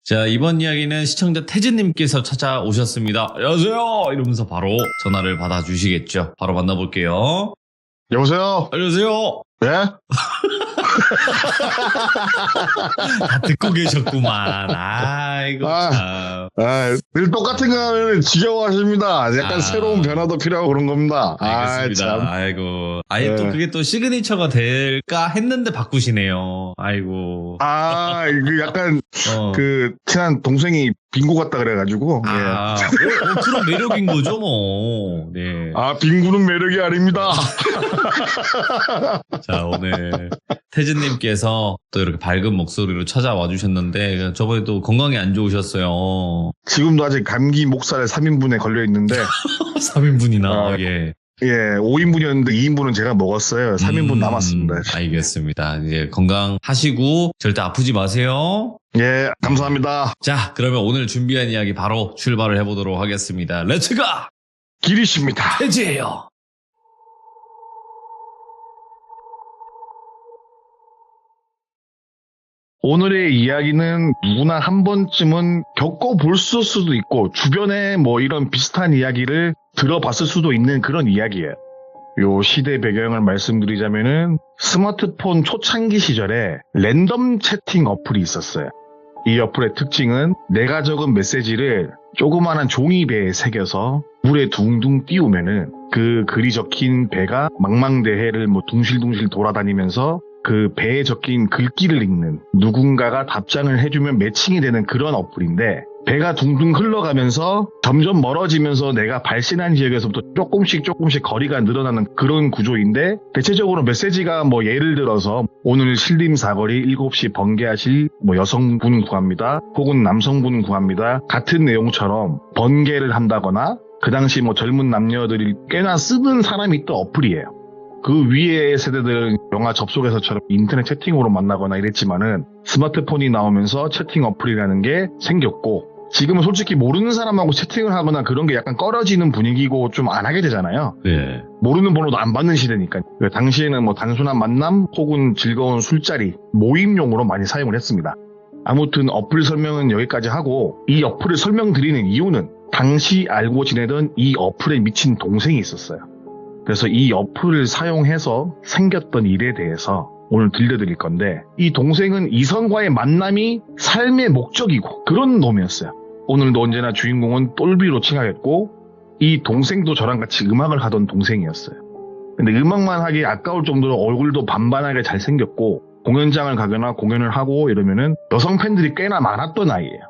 자, 이번 이야기는 시청자 태진님께서 찾아오셨습니다. 안녕하세요! 이러면서 바로 전화를 받아주시겠죠. 바로 만나볼게요. 여보세요? 안녕하세요! 예? 다 듣고 계셨구만. 아이고, 참. 늘 똑같은 거 하면 지겨워하십니다. 약간 새로운 변화도 필요하고 그런 겁니다. 알겠습니다. 아이고. 아예 또 그게 또 시그니처가 될까 했는데 바꾸시네요. 아이고. 이거 약간, 친한 동생이 빙고 같다 그래가지고. 그런 매력인 거죠, 뭐. 네. 빙구는 매력이 아닙니다. 자, 오늘 태진님께서 또 이렇게 밝은 목소리로 찾아와 주셨는데, 저번에도 건강이 안 좋으셨어요. 지금도 아직 감기 목살 3인분에 걸려있는데. 3인분이나, 예. 예, 5인분이었는데 2인분은 제가 먹었어요. 3인분 남았습니다. 알겠습니다. 이제 건강하시고 절대 아프지 마세요. 예, 감사합니다. 자, 그러면 오늘 준비한 이야기 바로 출발을 해보도록 하겠습니다. 렛츠가! 기리십니다. 태지예요. 오늘의 이야기는 누구나 한 번쯤은 겪어볼 수도 있고 주변에 뭐 이런 비슷한 이야기를 들어봤을 수도 있는 그런 이야기예요. 요 시대 배경을 말씀드리자면은 스마트폰 초창기 시절에 랜덤 채팅 어플이 있었어요. 이 어플의 특징은 내가 적은 메시지를 조그마한 종이배에 새겨서 물에 둥둥 띄우면은 그 글이 적힌 배가 망망대해를 뭐 둥실둥실 돌아다니면서 그 배에 적힌 글귀를 읽는 누군가가 답장을 해주면 매칭이 되는 그런 어플인데 배가 둥둥 흘러가면서 점점 멀어지면서 내가 발신한 지역에서부터 조금씩 거리가 늘어나는 그런 구조인데 대체적으로 메시지가 뭐 예를 들어서 오늘 신림 사거리 7시 번개하실 뭐 여성분 구합니다. 혹은 남성분 구합니다. 같은 내용처럼 번개를 한다거나 그 당시 뭐 젊은 남녀들이 꽤나 쓰던 사람이 또 어플이에요. 그 위의 세대들은 영화 접속에서처럼 인터넷 채팅으로 만나거나 이랬지만은 스마트폰이 나오면서 채팅 어플이라는 게 생겼고 지금은 솔직히 모르는 사람하고 채팅을 하거나 그런 게 약간 꺼려지는 분위기고 좀 안 하게 되잖아요. 네. 모르는 번호도 안 받는 시대니까. 당시에는 뭐 단순한 만남 혹은 즐거운 술자리, 모임용으로 많이 사용을 했습니다. 아무튼 어플 설명은 여기까지 하고 이 어플을 설명드리는 이유는 당시 알고 지내던 이 어플에 미친 동생이 있었어요. 그래서 이 어플을 사용해서 생겼던 일에 대해서 오늘 들려드릴 건데 이 동생은 이성과의 만남이 삶의 목적이고 그런 놈이었어요. 오늘도 언제나 주인공은 똘비로 칭하겠고 이 동생도 저랑 같이 음악을 하던 동생이었어요. 근데 음악만 하기 아까울 정도로 얼굴도 반반하게 잘생겼고 공연장을 가거나 공연을 하고 이러면은 여성 팬들이 꽤나 많았던 아이예요.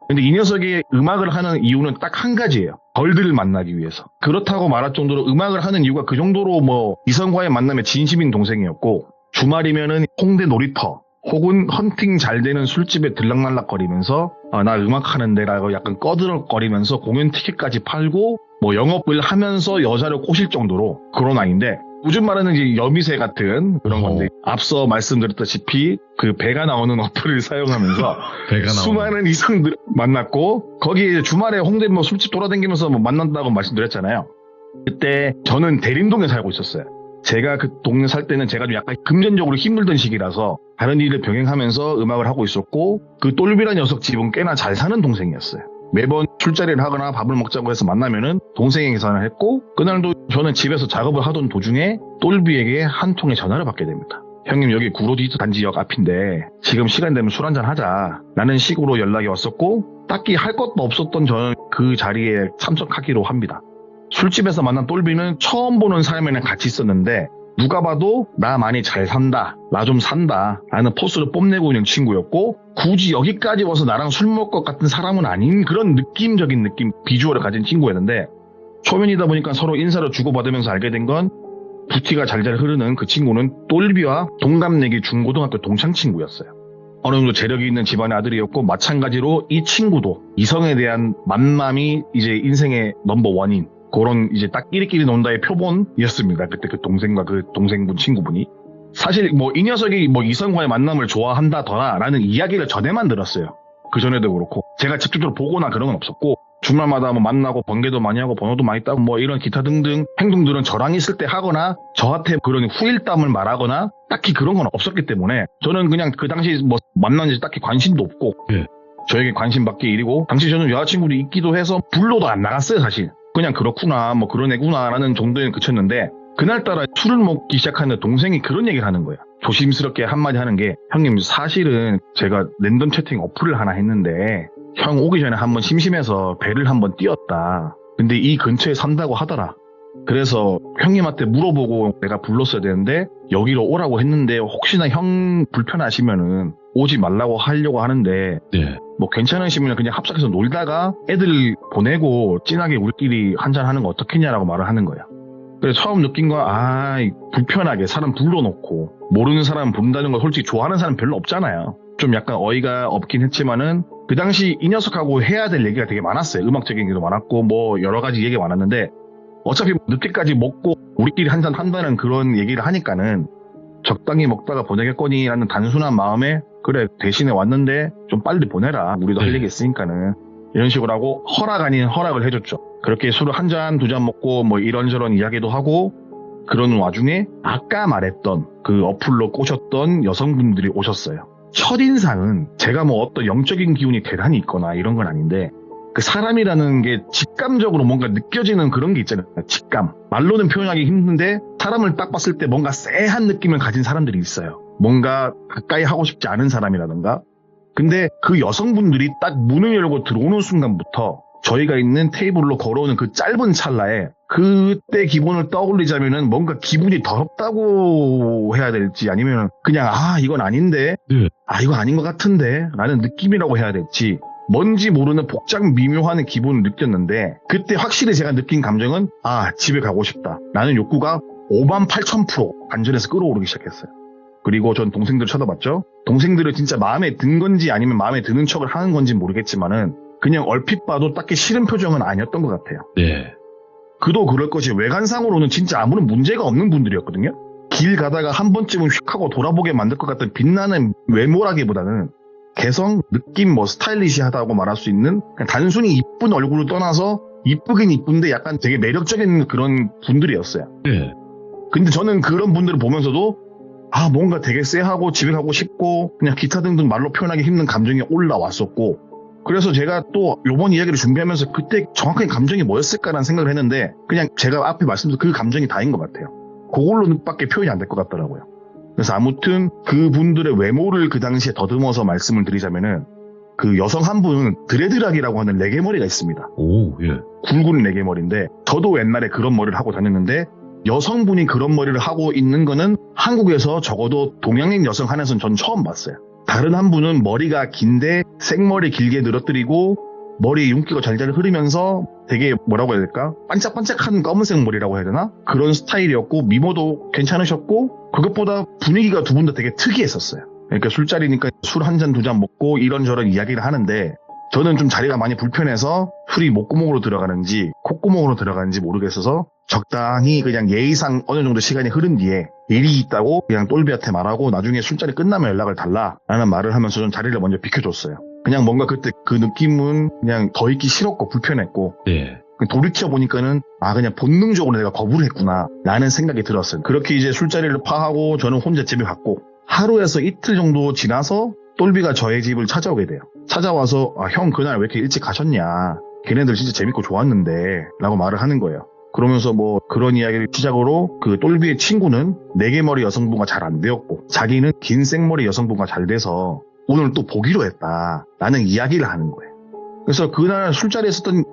근데 이 녀석이 음악을 하는 이유는 딱 한 가지예요. 걸들을 만나기 위해서. 그렇다고 말할 정도로 음악을 하는 이유가 그 정도로 뭐 이성과의 만남에 진심인 동생이었고 주말이면은 홍대 놀이터 혹은 헌팅 잘 되는 술집에 들락날락거리면서 나 음악하는데 라고 약간 꺼드럭거리면서 공연 티켓까지 팔고 뭐 영업을 하면서 여자를 꼬실 정도로 그런 아이인데 요즘 말하는 이제 여미새 같은 그런 건데 앞서 말씀드렸다시피 그 배가 나오는 어플을 사용하면서 수많은 이성들 만났고 거기에 주말에 홍대 뭐 술집 돌아다니면서 뭐 만난다고 말씀드렸잖아요. 그때 저는 대림동에 살고 있었어요. 제가 그 동네 살 때는 제가 좀 약간 금전적으로 힘들던 시기라서 다른 일을 병행하면서 음악을 하고 있었고 그 똘비란 녀석 집은 꽤나 잘 사는 동생이었어요. 매번 술자리를 하거나 밥을 먹자고 해서 만나면은 동생이 계산을 했고 그날도 저는 집에서 작업을 하던 도중에 똘비에게 한 통의 전화를 받게 됩니다. 형님 여기 구로디지트 단지역 앞인데 지금 시간 되면 술 한잔 하자 라는 식으로 연락이 왔었고 딱히 할 것도 없었던 저는 그 자리에 참석하기로 합니다. 술집에서 만난 똘비는 처음 보는 사람이랑 같이 있었는데 누가 봐도 나 많이 잘 산다, 나 좀 산다 라는 포스를 뽐내고 있는 친구였고 굳이 여기까지 와서 나랑 술 먹을 것 같은 사람은 아닌 그런 느낌적인 비주얼을 가진 친구였는데 초면이다 보니까 서로 인사를 주고받으면서 알게 된 건 부티가 잘잘 흐르는 그 친구는 똘비와 동갑내기 중고등학교 동창 친구였어요. 어느 정도 재력이 있는 집안의 아들이었고 마찬가지로 이 친구도 이성에 대한 만남이 이제 인생의 넘버원인 그런 이제 딱 끼리끼리 논다의 표본이었습니다. 그때 그 동생과 그 동생분 친구분이. 사실 뭐 이 녀석이 뭐 이성과의 만남을 좋아한다더라라는 이야기를 전에만 들었어요. 그 전에도 그렇고 제가 직접적으로 보거나 그런 건 없었고 주말마다 뭐 만나고 번개도 많이 하고 번호도 많이 따고 뭐 이런 기타 등등 행동들은 저랑 있을 때 하거나 저한테 그런 후일담을 말하거나 딱히 그런 건 없었기 때문에 저는 그냥 그 당시 뭐 만났는지 딱히 관심도 없고 저에게 관심 받게 일이고 당시 저는 여자친구도 있기도 해서 불러도 안 나갔어요 사실. 그냥 그렇구나 뭐 그런 애구나 라는 정도에 그쳤는데 그날따라 술을 먹기 시작하는데 동생이 그런 얘기를 하는 거야. 조심스럽게 한마디 하는 게 형님 사실은 제가 랜덤 채팅 어플을 하나 했는데 형 오기 전에 한번 심심해서 배를 한번 띄웠다. 근데 이 근처에 산다고 하더라. 그래서 형님한테 물어보고 내가 불렀어야 되는데 여기로 오라고 했는데 혹시나 형 불편하시면은 오지 말라고 하려고 하는데 네. 뭐 괜찮으시면 그냥 합석해서 놀다가 애들 보내고 진하게 우리끼리 한잔하는 거 어떻겠냐라고 말을 하는 거야. 그래서 처음 느낀 건 불편하게 사람 불러놓고 모르는 사람 부른다는 걸 솔직히 좋아하는 사람 별로 없잖아요. 좀 약간 어이가 없긴 했지만은 그 당시 이 녀석하고 해야 될 얘기가 되게 많았어요. 음악적인 얘기도 많았고 뭐 여러 가지 얘기가 많았는데 어차피 늦게까지 먹고 우리끼리 한잔 한다는 그런 얘기를 하니까는 적당히 먹다가 보내겠거니라는 단순한 마음에 그래 대신에 왔는데 좀 빨리 보내라. 우리도 할 얘기 있으니까는 이런 식으로 하고 허락 아닌 허락을 해줬죠. 그렇게 술을 한 잔, 두 잔 먹고 뭐 이런저런 이야기도 하고 그런 와중에 아까 말했던 그 어플로 꼬셨던 여성분들이 오셨어요. 첫인상은 제가 뭐 어떤 영적인 기운이 대단히 있거나 이런 건 아닌데 그 사람이라는 게 직감적으로 뭔가 느껴지는 그런 게 있잖아요. 직감. 말로는 표현하기 힘든데 사람을 딱 봤을 때 뭔가 쎄한 느낌을 가진 사람들이 있어요. 뭔가 가까이 하고 싶지 않은 사람이라든가. 근데 그 여성분들이 딱 문을 열고 들어오는 순간부터 저희가 있는 테이블로 걸어오는 그 짧은 찰나에 그때 기분을 떠올리자면은 뭔가 기분이 더럽다고 해야 될지 아니면 그냥 이건 아닌데 네. 이거 아닌 것 같은데 라는 느낌이라고 해야 될지 뭔지 모르는 복잡 미묘한 기분을 느꼈는데 그때 확실히 제가 느낀 감정은 집에 가고 싶다 라는 욕구가 58,000% 반전해서 끌어오르기 시작했어요. 그리고 전 동생들 쳐다봤죠. 동생들은 진짜 마음에 든 건지 아니면 마음에 드는 척을 하는 건지 모르겠지만은 그냥 얼핏 봐도 딱히 싫은 표정은 아니었던 것 같아요. 네. 그도 그럴 것이 외관상으로는 진짜 아무런 문제가 없는 분들이었거든요. 길 가다가 한 번쯤은 휙 하고 돌아보게 만들 것 같은 빛나는 외모라기보다는 개성, 느낌, 스타일리시하다고 말할 수 있는 그냥 단순히 이쁜 얼굴을 떠나서 이쁘긴 이쁜데 약간 되게 매력적인 그런 분들이었어요. 네. 근데 저는 그런 분들을 보면서도 뭔가 되게 쎄하고 집에 가고 싶고 그냥 기타 등등 말로 표현하기 힘든 감정이 올라왔었고 그래서 제가 또 요번 이야기를 준비하면서 그때 정확하게 감정이 뭐였을까라는 생각을 했는데 그냥 제가 앞에 말씀드린 그 감정이 다인 것 같아요. 그걸로밖에 표현이 안 될 것 같더라고요. 그래서 아무튼 그분들의 외모를 그 당시에 더듬어서 말씀을 드리자면은 그 여성 한 분은 드레드락이라고 하는 레게머리가 있습니다. 오, 예. 굵은 레게머리인데 저도 옛날에 그런 머리를 하고 다녔는데 여성분이 그런 머리를 하고 있는 거는 한국에서 적어도 동양인 여성 한에서는 전 처음 봤어요. 다른 한 분은 머리가 긴데 생머리 길게 늘어뜨리고 머리에 윤기가 잘잘 흐르면서 되게 뭐라고 해야 될까? 반짝반짝한 검은색 머리라고 해야 되나? 그런 스타일이었고 미모도 괜찮으셨고 그것보다 분위기가 두 분 다 되게 특이했었어요. 그러니까 술자리니까 술 한 잔 두 잔 먹고 이런저런 이야기를 하는데 저는 좀 자리가 많이 불편해서 술이 목구멍으로 들어가는지 콧구멍으로 들어가는지 모르겠어서 적당히 그냥 예의상 어느 정도 시간이 흐른 뒤에 일이 있다고 그냥 똘비한테 말하고 나중에 술자리 끝나면 연락을 달라라는 말을 하면서 좀 자리를 먼저 비켜줬어요. 그냥 뭔가 그때 그 느낌은 그냥 더 있기 싫었고 불편했고 네. 돌이켜보니까는 그냥 본능적으로 내가 거부를 했구나 라는 생각이 들었어요. 그렇게 이제 술자리를 파하고 저는 혼자 집에 갔고 하루에서 이틀 정도 지나서 똘비가 저의 집을 찾아오게 돼요. 찾아와서 형 그날 왜 이렇게 일찍 가셨냐 걔네들 진짜 재밌고 좋았는데 라고 말을 하는 거예요. 그러면서 그런 이야기를 시작으로 그 똘비의 친구는 네개머리 여성분과 잘 안 되었고 자기는 긴 생머리 여성분과 잘 돼서 오늘 또 보기로 했다 라는 이야기를 하는 거예요. 그래서 그날 술자리에 있었던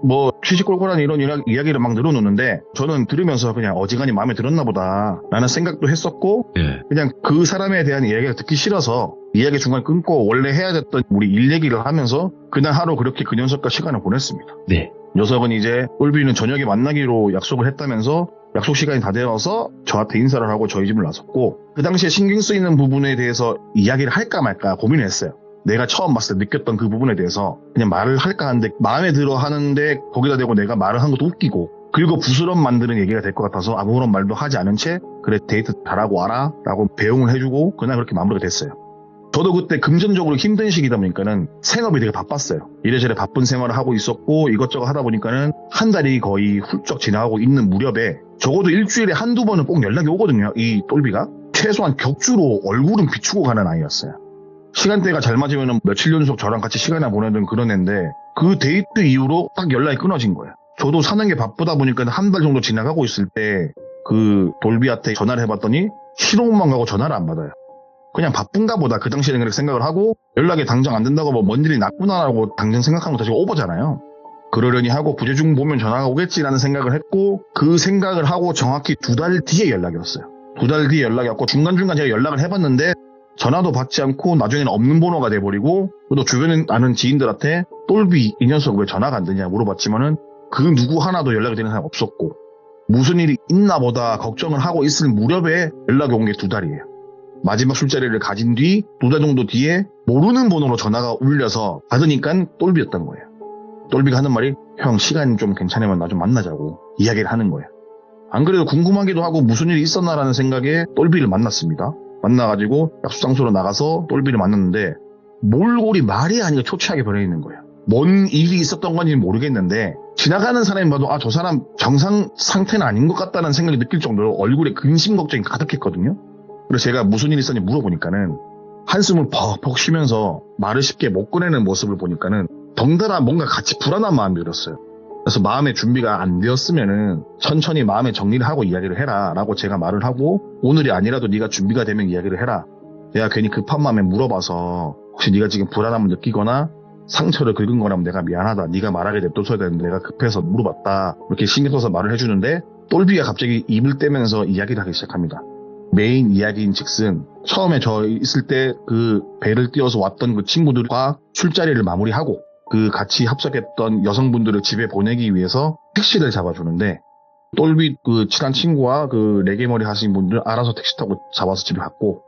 취식골골한 이런 이야기를 막 늘어놓는데 저는 들으면서 그냥 어지간히 마음에 들었나 보다 라는 생각도 했었고 네. 그냥 그 사람에 대한 이야기가 듣기 싫어서 이야기 중간에 끊고 원래 해야 됐던 우리 일 얘기를 하면서 그날 하루 그렇게 그 녀석과 시간을 보냈습니다. 네. 녀석은 이제 똘비는 저녁에 만나기로 약속을 했다면서 약속 시간이 다 되어서 저한테 인사를 하고 저희 집을 나섰고 그 당시에 신경 쓰이는 부분에 대해서 이야기를 할까 말까 고민을 했어요. 내가 처음 봤을 때 느꼈던 그 부분에 대해서 그냥 말을 할까 하는데 마음에 들어 하는데 거기다 대고 내가 말을 한 것도 웃기고 그리고 부스럼 만드는 얘기가 될 것 같아서 아무런 말도 하지 않은 채 그래 데이트 잘하고 와라 라고 배웅을 해주고 그날 그렇게 마무리가 됐어요. 저도 그때 금전적으로 힘든 시기다 보니까는 생업이 되게 바빴어요. 이래저래 바쁜 생활을 하고 있었고 이것저것 하다 보니까는 한 달이 거의 훌쩍 지나가고 있는 무렵에 적어도 일주일에 한두 번은 꼭 연락이 오거든요. 이 똘비가 최소한 격주로 얼굴은 비추고 가는 아이였어요. 시간대가 잘 맞으면 며칠 연속 저랑 같이 시간을 보내던 그런 애인데 그 데이트 이후로 딱 연락이 끊어진 거예요. 저도 사는 게 바쁘다 보니까 한 달 정도 지나가고 있을 때 그 돌비한테 전화를 해봤더니 신호음만 가고 전화를 안 받아요. 그냥 바쁜가 보다 그 당시에는 그렇게 생각을 하고 연락이 당장 안 된다고 뭐 뭔 일이 났구나라고 당장 생각하면 다시 오버잖아요. 그러려니 하고 부재중 보면 전화가 오겠지라는 생각을 했고 그 생각을 하고 정확히 2달 뒤에 연락이 왔어요. 2달 뒤에 연락이 왔고 중간중간 제가 연락을 해봤는데 전화도 받지 않고 나중에는 없는 번호가 돼버리고 또 주변에 아는 지인들한테 똘비 이 녀석 왜 전화가 안 되냐 물어봤지만은 그 누구 하나도 연락이 되는 사람이 없었고 무슨 일이 있나 보다 걱정을 하고 있을 무렵에 연락이 온 게 2달이에요. 마지막 술자리를 가진 뒤 2달 정도 뒤에 모르는 번호로 전화가 울려서 받으니까 똘비였던 거예요. 똘비가 하는 말이 형 시간 좀 괜찮으면 나 좀 만나자고 이야기를 하는 거예요. 안 그래도 궁금하기도 하고 무슨 일이 있었나라는 생각에 똘비를 만났습니다. 만나가지고 약속 장소로 나가서 똘비를 만났는데 몰골이 말이 아니라 초췌하게 변해있는 거예요. 뭔 일이 있었던 건지 모르겠는데 지나가는 사람이 봐도 아, 저 사람 정상 상태는 아닌 것 같다는 생각이 느낄 정도로 얼굴에 근심 걱정이 가득했거든요. 그래서 제가 무슨 일이 있었는지 물어보니까는 한숨을 퍽퍽 쉬면서 말을 쉽게 못 꺼내는 모습을 보니까는 덩달아 뭔가 같이 불안한 마음이 들었어요. 그래서 마음의 준비가 안 되었으면은 천천히 마음의 정리를 하고 이야기를 해라 라고 제가 말을 하고 오늘이 아니라도 네가 준비가 되면 이야기를 해라. 내가 괜히 급한 마음에 물어봐서 혹시 네가 지금 불안함을 느끼거나 상처를 긁은 거라면 내가 미안하다. 네가 말하게 냅둬서야 되는데 내가 급해서 물어봤다. 이렇게 신경 써서 말을 해주는데 똘비가 갑자기 입을 떼면서 이야기를 하기 시작합니다. 메인 이야기인 즉슨 처음에 저 있을 때 그 배를 띄워서 왔던 그 친구들과 술자리를 마무리하고 그 같이 합석했던 여성분들을 집에 보내기 위해서 택시를 잡아주는데 똘비 그 친한 친구와 그 레게머리 하신 분들 알아서 택시 타고 잡아서 집에 갔고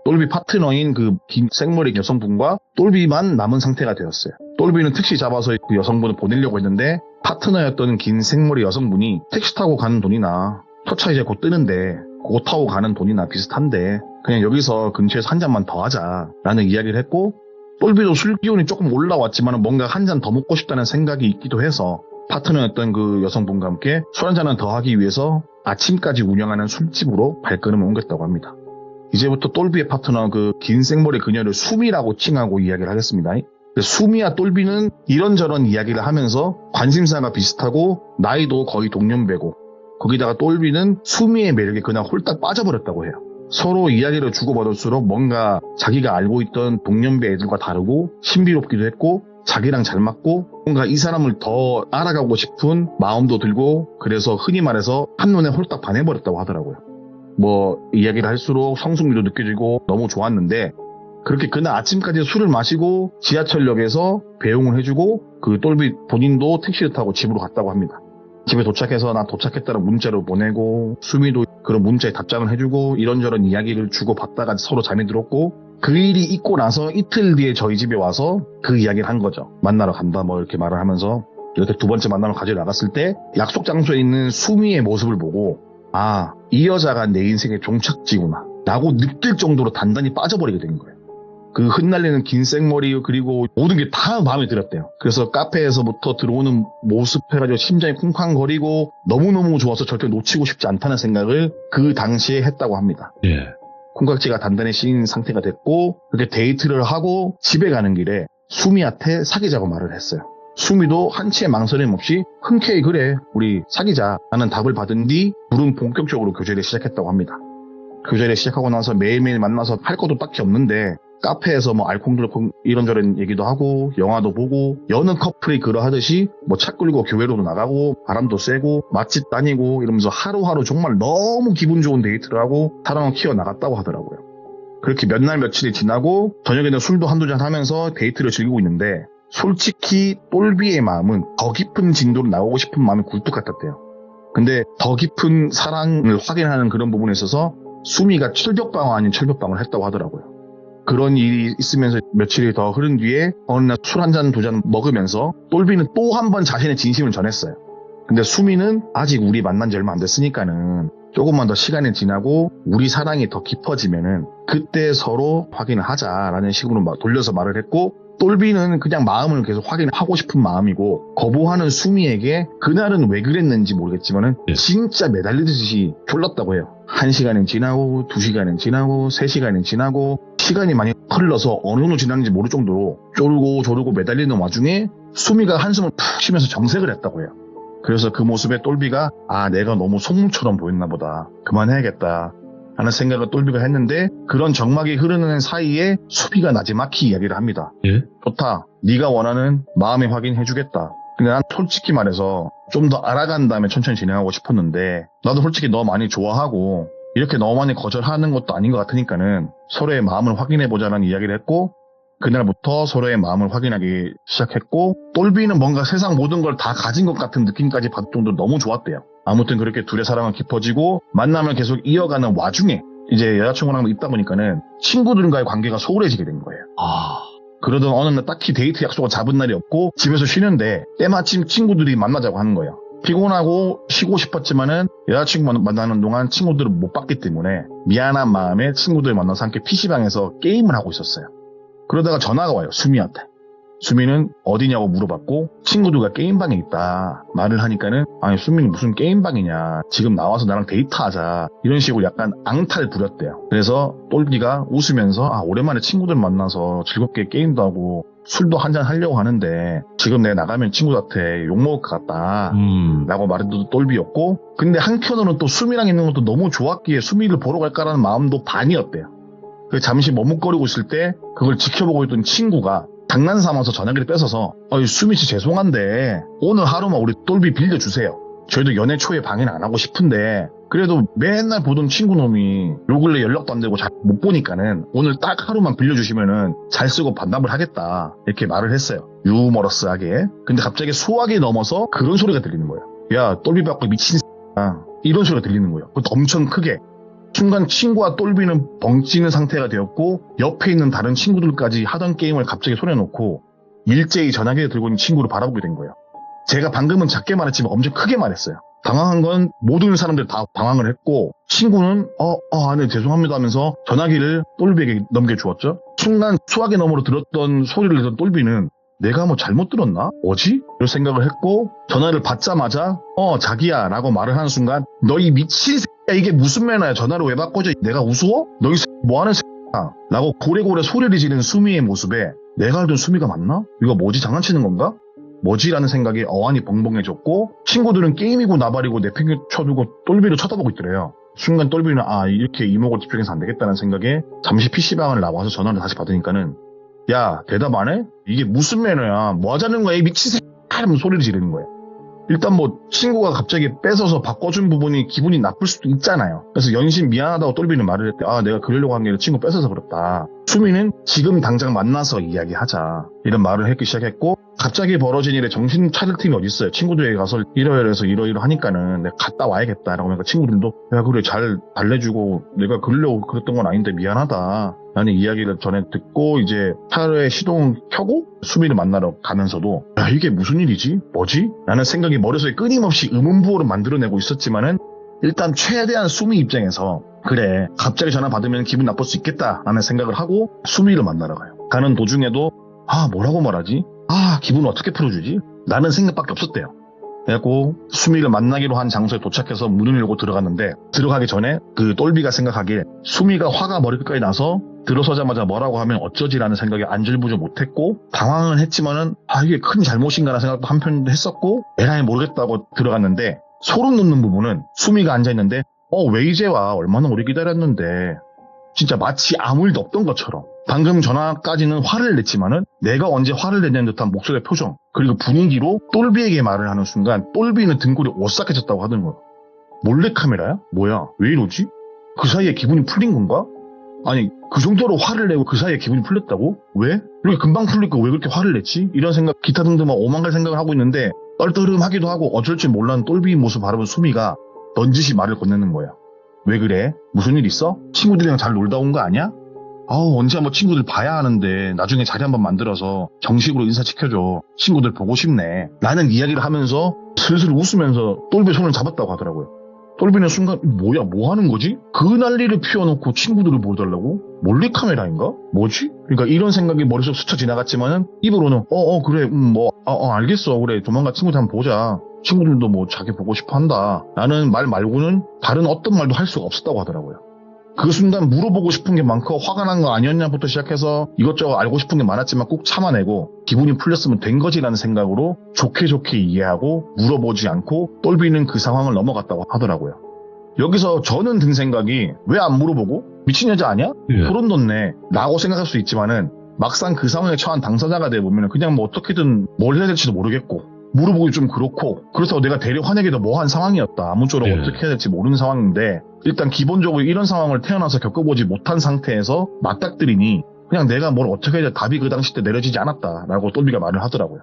똘비 파트너인 그 긴 생머리 여성분과 똘비만 남은 상태가 되었어요. 똘비는 택시 잡아서 그 여성분을 보내려고 했는데 파트너였던 긴 생머리 여성분이 택시 타고 가는 돈이나 첫차 이제 곧 뜨는데 그거 타고 가는 돈이나 비슷한데 그냥 여기서 근처에서 한 잔만 더 하자 라는 이야기를 했고 똘비도 술 기운이 조금 올라왔지만 뭔가 한 잔 더 먹고 싶다는 생각이 있기도 해서 파트너였던 그 여성분과 함께 술 한 잔을 더 하기 위해서 아침까지 운영하는 술집으로 발걸음을 옮겼다고 합니다. 이제부터 똘비의 파트너 그 긴 생머리 그녀를 수미라고 칭하고 이야기를 하겠습니다. 수미와 똘비는 이런저런 이야기를 하면서 관심사가 비슷하고 나이도 거의 동년배고 거기다가 똘비는 수미의 매력에 그냥 홀딱 빠져버렸다고 해요. 서로 이야기를 주고받을수록 뭔가 자기가 알고 있던 동년배 애들과 다르고 신비롭기도 했고 자기랑 잘 맞고 뭔가 이 사람을 더 알아가고 싶은 마음도 들고 그래서 흔히 말해서 한눈에 홀딱 반해버렸다고 하더라고요. 뭐 이야기를 할수록 성숙미도 느껴지고 너무 좋았는데 그렇게 그날 아침까지 술을 마시고 지하철역에서 배웅을 해주고 그 똘비 본인도 택시를 타고 집으로 갔다고 합니다. 집에 도착해서 나 도착했다는 문자를 보내고 수미도 그런 문자에 답장을 해주고 이런저런 이야기를 주고받다가 서로 잠이 들었고 그 일이 있고 나서 이틀 뒤에 저희 집에 와서 그 이야기를 한 거죠. 만나러 간다 뭐 이렇게 말을 하면서 이렇게 두 번째 만나러 가지러 나갔을 때 약속 장소에 있는 수미의 모습을 보고 아, 이 여자가 내 인생의 종착지구나 라고 느낄 정도로 단단히 빠져버리게 된 거예요. 그 흩날리는 긴 생머리 그리고 모든 게 다 마음에 들었대요. 그래서 카페에서부터 들어오는 모습 해가지고 심장이 쿵쾅거리고 너무너무 좋아서 절대 놓치고 싶지 않다는 생각을 그 당시에 했다고 합니다. 예. 콩깍지가 단단히 씌인 상태가 됐고 그렇게 데이트를 하고 집에 가는 길에 수미한테 사귀자고 말을 했어요. 수미도 한치의 망설임 없이 흔쾌히 그래 우리 사귀자 라는 답을 받은 뒤 둘은 본격적으로 교제를 시작했다고 합니다. 교제를 시작하고 나서 매일매일 만나서 할 것도 딱히 없는데 카페에서 뭐 알콩달콩 이런저런 얘기도 하고 영화도 보고 여느 커플이 그러하듯이 뭐 차 끌고 교회로도 나가고 바람도 쐬고 맛집 다니고 이러면서 하루하루 정말 너무 기분 좋은 데이트를 하고 사랑을 키워나갔다고 하더라고요. 그렇게 몇 날 며칠이 지나고 저녁에는 술도 한두 잔 하면서 데이트를 즐기고 있는데 솔직히 똘비의 마음은 더 깊은 진도로 나오고 싶은 마음이 굴뚝 같았대요. 근데 더 깊은 사랑을 확인하는 그런 부분에 있어서 수미가 철벽방어 아닌 철벽방어를 했다고 하더라고요. 그런 일이 있으면서 며칠이 더 흐른 뒤에 어느 날 술 한 잔 두 잔 먹으면서 똘비는 또 한 번 자신의 진심을 전했어요. 근데 수미는 아직 우리 만난 지 얼마 안 됐으니까는 조금만 더 시간이 지나고 우리 사랑이 더 깊어지면은 그때 서로 확인을 하자라는 식으로 돌려서 말을 했고 똘비는 그냥 마음을 계속 확인하고 싶은 마음이고 거부하는 수미에게 그날은 왜 그랬는지 모르겠지만은 진짜 매달리듯이 졸랐다고 해요. 1시간은 지나고 2시간은 지나고 3시간은 지나고 시간이 많이 흘러서 어느 정도 지났는지 모를 정도로 쪼르고 조르고 매달리는 와중에 수미가 한숨을 푹 쉬면서 정색을 했다고 해요. 그래서 그 모습에 똘비가 내가 너무 속물처럼 보였나 보다. 그만해야겠다 하는 생각을 똘비가 했는데 그런 정막이 흐르는 사이에 수미가 나지막히 이야기를 합니다. 예? 좋다. 네가 원하는 마음의 확인해주겠다. 근데 난 솔직히 말해서 좀 더 알아간 다음에 천천히 진행하고 싶었는데 나도 솔직히 너 많이 좋아하고 이렇게 너무 많이 거절하는 것도 아닌 것 같으니까는 서로의 마음을 확인해보자라는 이야기를 했고 그날부터 서로의 마음을 확인하기 시작했고 똘비는 뭔가 세상 모든 걸 다 가진 것 같은 느낌까지 받을 정도로 너무 좋았대요. 아무튼 그렇게 둘의 사랑은 깊어지고 만남을 계속 이어가는 와중에 이제 여자친구랑 있다 보니까는 친구들과의 관계가 소홀해지게 된 거예요. 그러던 어느 날 딱히 데이트 약속을 잡은 날이 없고 집에서 쉬는데 때마침 친구들이 만나자고 하는 거예요. 피곤하고 쉬고 싶었지만은 여자친구 만나는 동안 친구들을 못 봤기 때문에 미안한 마음에 친구들 만나서 함께 PC방에서 게임을 하고 있었어요. 그러다가 전화가 와요. 수미한테. 수미는 어디냐고 물어봤고 친구들과 게임방에 있다 말을 하니까는 아니 수미는 무슨 게임방이냐 지금 나와서 나랑 데이트하자 이런 식으로 약간 앙탈 부렸대요. 그래서 똘비가 웃으면서 오랜만에 친구들 만나서 즐겁게 게임도 하고 술도 한잔 하려고 하는데 지금 내가 나가면 친구들한테 욕먹을 것 같다 라고 말해도 똘비였고 근데 한편으로는 또 수미랑 있는 것도 너무 좋았기에 수미를 보러 갈까라는 마음도 반이었대요. 잠시 머뭇거리고 있을 때 그걸 지켜보고 있던 친구가 장난삼아서 전화기를 뺏어서 수미씨 죄송한데 오늘 하루만 우리 똘비 빌려주세요. 저희도 연애 초에 방해는 안 하고 싶은데 그래도 맨날 보던 친구놈이 요 근래 연락도 안 되고 잘 못 보니까는 오늘 딱 하루만 빌려주시면은 잘 쓰고 반납을 하겠다 이렇게 말을 했어요. 유머러스하게. 근데 갑자기 수화기 넘어서 그런 소리가 들리는 거예요. 야 똘비 받고 미친 X야 이런 소리가 들리는 거예요. 그것도 엄청 크게. 순간 친구와 똘비는 벙찌는 상태가 되었고 옆에 있는 다른 친구들까지 하던 게임을 갑자기 손에 놓고 일제히 전화기를 들고 있는 친구를 바라보게 된 거예요. 제가 방금은 작게 말했지만 엄청 크게 말했어요. 당황한 건 모든 사람들 다 당황을 했고 친구는 네 죄송합니다 하면서 전화기를 똘비에게 넘겨주었죠. 순간 수화기 너머로 들었던 소리를 듣던 똘비는 내가 뭐 잘못 들었나? 뭐지? 이런 생각을 했고 전화를 받자마자 자기야 라고 말을 하는 순간 너 이 미친 새끼야 이게 무슨 매너야 전화를 왜 바꿔줘 내가 우스워? 너 이 새끼 뭐하는 새끼야 라고 고래고래 소리를 지르는 수미의 모습에 내가 알던 수미가 맞나? 이거 뭐지 장난치는 건가? 뭐지? 라는 생각이 어안이 벙벙해졌고 친구들은 게임이고 나발이고 내팽개쳐두고 똘비를 쳐다보고 있더래요. 순간 똘비는 이렇게 이목을 집중해서 안 되겠다는 생각에 잠시 PC방을 나와서 전화를 다시 받으니까는 야 대답 안 해? 이게 무슨 매너야 뭐 하자는 거야 이 미친 새끼 하면서 소리를 지르는 거예요. 일단 뭐 친구가 갑자기 뺏어서 바꿔준 부분이 기분이 나쁠 수도 있잖아요. 그래서 연신 미안하다고 똘비는 말을 했대. 내가 그러려고 한 게 아니라 친구 뺏어서 그렇다. 수미는 지금 당장 만나서 이야기하자 이런 말을 하기 시작했고 갑자기 벌어진 일에 정신 차릴 틈이 어딨어요. 친구들에게 가서 이러이러해서 이러이러 하니까는 내가 갔다 와야겠다라고 하니까 친구들도 야 그래 잘 달래주고 내가 그러려고 그랬던 건 아닌데 미안하다 라는 이야기를 전에 듣고 이제 차에 시동을 켜고 수미를 만나러 가면서도 야 이게 무슨 일이지? 뭐지? 라는 생각이 머릿속에 끊임없이 의문부호를 만들어내고 있었지만은 일단 최대한 수미 입장에서 그래 갑자기 전화 받으면 기분 나쁠 수 있겠다 라는 생각을 하고 수미를 만나러 가요. 가는 도중에도 뭐라고 말하지? 기분을 어떻게 풀어주지? 라는 생각밖에 없었대요. 그래갖고 수미를 만나기로 한 장소에 도착해서 문을 열고 들어갔는데 들어가기 전에 그 똘비가 생각하기에 수미가 화가 머리끝까지 나서 들어서자마자 뭐라고 하면 어쩌지라는 생각에 안절부절 못했고 당황을 했지만은 이게 큰 잘못인가라는 생각도 한편 했었고 에라이 모르겠다고 들어갔는데 소름 돋는 부분은 수미가 앉아있는데 왜 이제 와? 얼마나 오래 기다렸는데 진짜 마치 아무 일도 없던 것처럼 방금 전화까지는 화를 냈지만은 내가 언제 화를 냈냐는 듯한 목소리의 표정 그리고 분위기로 똘비에게 말을 하는 순간 똘비는 등골이 오싹해졌다고 하는 거야. 몰래카메라야? 뭐야? 왜 이러지? 그 사이에 기분이 풀린 건가? 아니 그 정도로 화를 내고 그 사이에 기분이 풀렸다고? 왜? 이렇게 금방 풀릴 거 왜 그렇게 화를 냈지? 이런 생각 기타 등등 막 오만 가지 생각을 하고 있는데 떨떠름하기도 하고 어쩔 줄 몰라는 똘비 모습 바라본 수미가 넌지시 말을 건네는 거야. 왜 그래? 무슨 일 있어? 친구들이랑 잘 놀다 온 거 아니야? 언제 한번 친구들 봐야 하는데 나중에 자리 한번 만들어서 정식으로 인사시켜줘. 친구들 보고 싶네. 라는 이야기를 하면서 슬슬 웃으면서 똘비 손을 잡았다고 하더라고요. 똘비는 순간 뭐야 뭐 하는 거지? 그 난리를 피워놓고 친구들을 보여달라고? 몰래카메라인가? 뭐지? 그러니까 이런 생각이 머릿속 스쳐 지나갔지만은 입으로는 그래 알겠어 그래 조만간 친구들 한번 보자. 친구들도 뭐 자기 보고 싶어 한다 라는 말 말고는 다른 어떤 말도 할 수가 없었다고 하더라고요. 그 순간 물어보고 싶은 게 많고 화가 난 거 아니었냐부터 시작해서 이것저것 알고 싶은 게 많았지만 꼭 참아내고 기분이 풀렸으면 된 거지라는 생각으로 좋게 좋게 이해하고 물어보지 않고 똘비는 그 상황을 넘어갔다고 하더라고요. 여기서 저는 든 생각이 왜 안 물어보고? 미친 여자 아니야? 예. 소름 돋네 라고 생각할 수 있지만은 막상 그 상황에 처한 당사자가 되어보면 그냥 뭐 어떻게든 뭘 해야 될지도 모르겠고 물어보기 좀 그렇고 그렇다고 내가 대려 화내기도 뭐한 상황이었다. 아무쪼록 예. 어떻게 해야 될지 모르는 상황인데 일단 기본적으로 이런 상황을 태어나서 겪어보지 못한 상태에서 맞닥뜨리니 그냥 내가 뭘 어떻게 해야 돼 답이 그 당시 때 내려지지 않았다라고 똘비가 말을 하더라고요.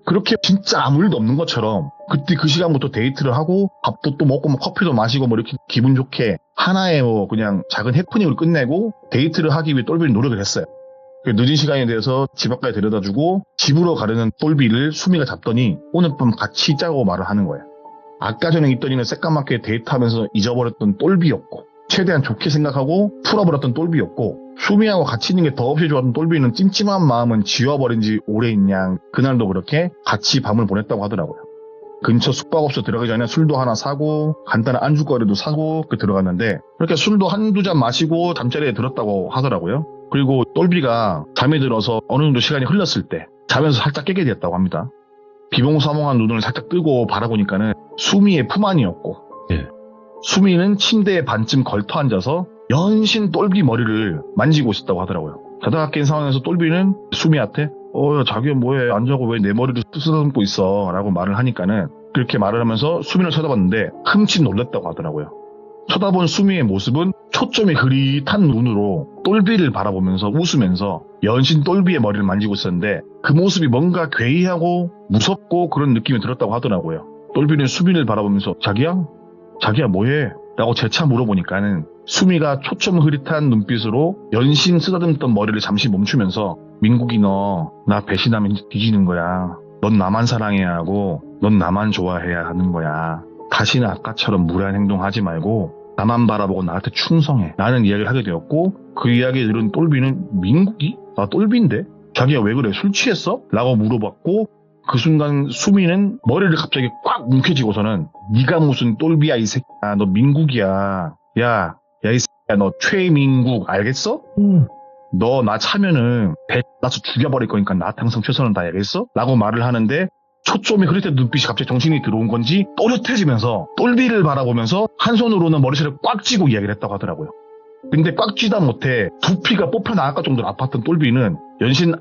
그렇게 진짜 아무 일도 없는 것처럼 그때 그 시간부터 데이트를 하고 밥도 또 먹고 뭐 커피도 마시고 뭐 이렇게 기분 좋게 하나의 뭐 그냥 작은 해프닝을 끝내고 데이트를 하기 위해 똘비는 노력을 했어요. 늦은 시간에 대해서 집 앞까지 데려다주고 집으로 가려는 똘비를 수미가 잡더니 오늘 밤 같이 있자고 말을 하는 거예요. 아까 전에 있더니는 새까맣게 데이트하면서 잊어버렸던 똘비였고 최대한 좋게 생각하고 풀어버렸던 똘비였고 수미하고 같이 있는 게 더없이 좋았던 똘비는 찜찜한 마음은 지워버린 지 오래인 양 그날도 그렇게 같이 밤을 보냈다고 하더라고요. 근처 숙박업소 들어가기 전에 술도 하나 사고 간단한 안주거리도 사고 들어갔는데 그렇게 술도 한두 잔 마시고 잠자리에 들었다고 하더라고요. 그리고 똘비가 잠이 들어서 어느 정도 시간이 흘렀을 때 자면서 살짝 깨게 되었다고 합니다. 비몽사몽한 눈을 살짝 뜨고 바라보니까는 수미의 품 안이었고 예. 수미는 침대에 반쯤 걸터 앉아서 연신 똘비 머리를 만지고 있었다고 하더라고요. 자다가 깬 상황에서 똘비는 수미한테 야, 자기야 뭐해 안 자고 왜 내 머리를 쓰다듬고 있어 라고 말을 하니까는 그렇게 말을 하면서 수미를 쳐다봤는데 흠칫 놀랐다고 하더라고요. 쳐다본 수미의 모습은 초점이 흐릿한 눈으로 똘비를 바라보면서 웃으면서 연신 똘비의 머리를 만지고 있었는데 그 모습이 뭔가 괴이하고 무섭고 그런 느낌이 들었다고 하더라고요. 똘비는 수미를 바라보면서 자기야 뭐해? 라고 재차 물어보니까는 수미가 초점 흐릿한 눈빛으로 연신 쓰다듬던 머리를 잠시 멈추면서 민국이 너 나 배신하면 뒤지는 거야. 넌 나만 사랑해야 하고 넌 나만 좋아해야 하는 거야. 다시는 아까처럼 무례한 행동하지 말고 나만 바라보고 나한테 충성해. 라는 이야기를 하게 되었고 그 이야기를 들은 똘비는 민국이? 나 똘비인데? 자기야 왜 그래? 술 취했어? 라고 물어봤고 그 순간 수미는 머리를 갑자기 꽉 움켜쥐고서는 네가 무슨 똘비야 이 새끼야. 너 민국이야. 야 이 새끼야 너 최민국 알겠어? 너 나 차면은 배 나서 죽여버릴 거니까 나한테 항상 최선을 다해야겠어? 라고 말을 하는데 초점이 흐릿한 눈빛이 갑자기 정신이 들어온 건지 또렷해지면서 똘비를 바라보면서 한 손으로는 머리채를 꽉 쥐고 이야기를 했다고 하더라고요. 근데 꽉 쥐다 못해 두피가 뽑혀 나갈 정도로 아팠던 똘비는 연신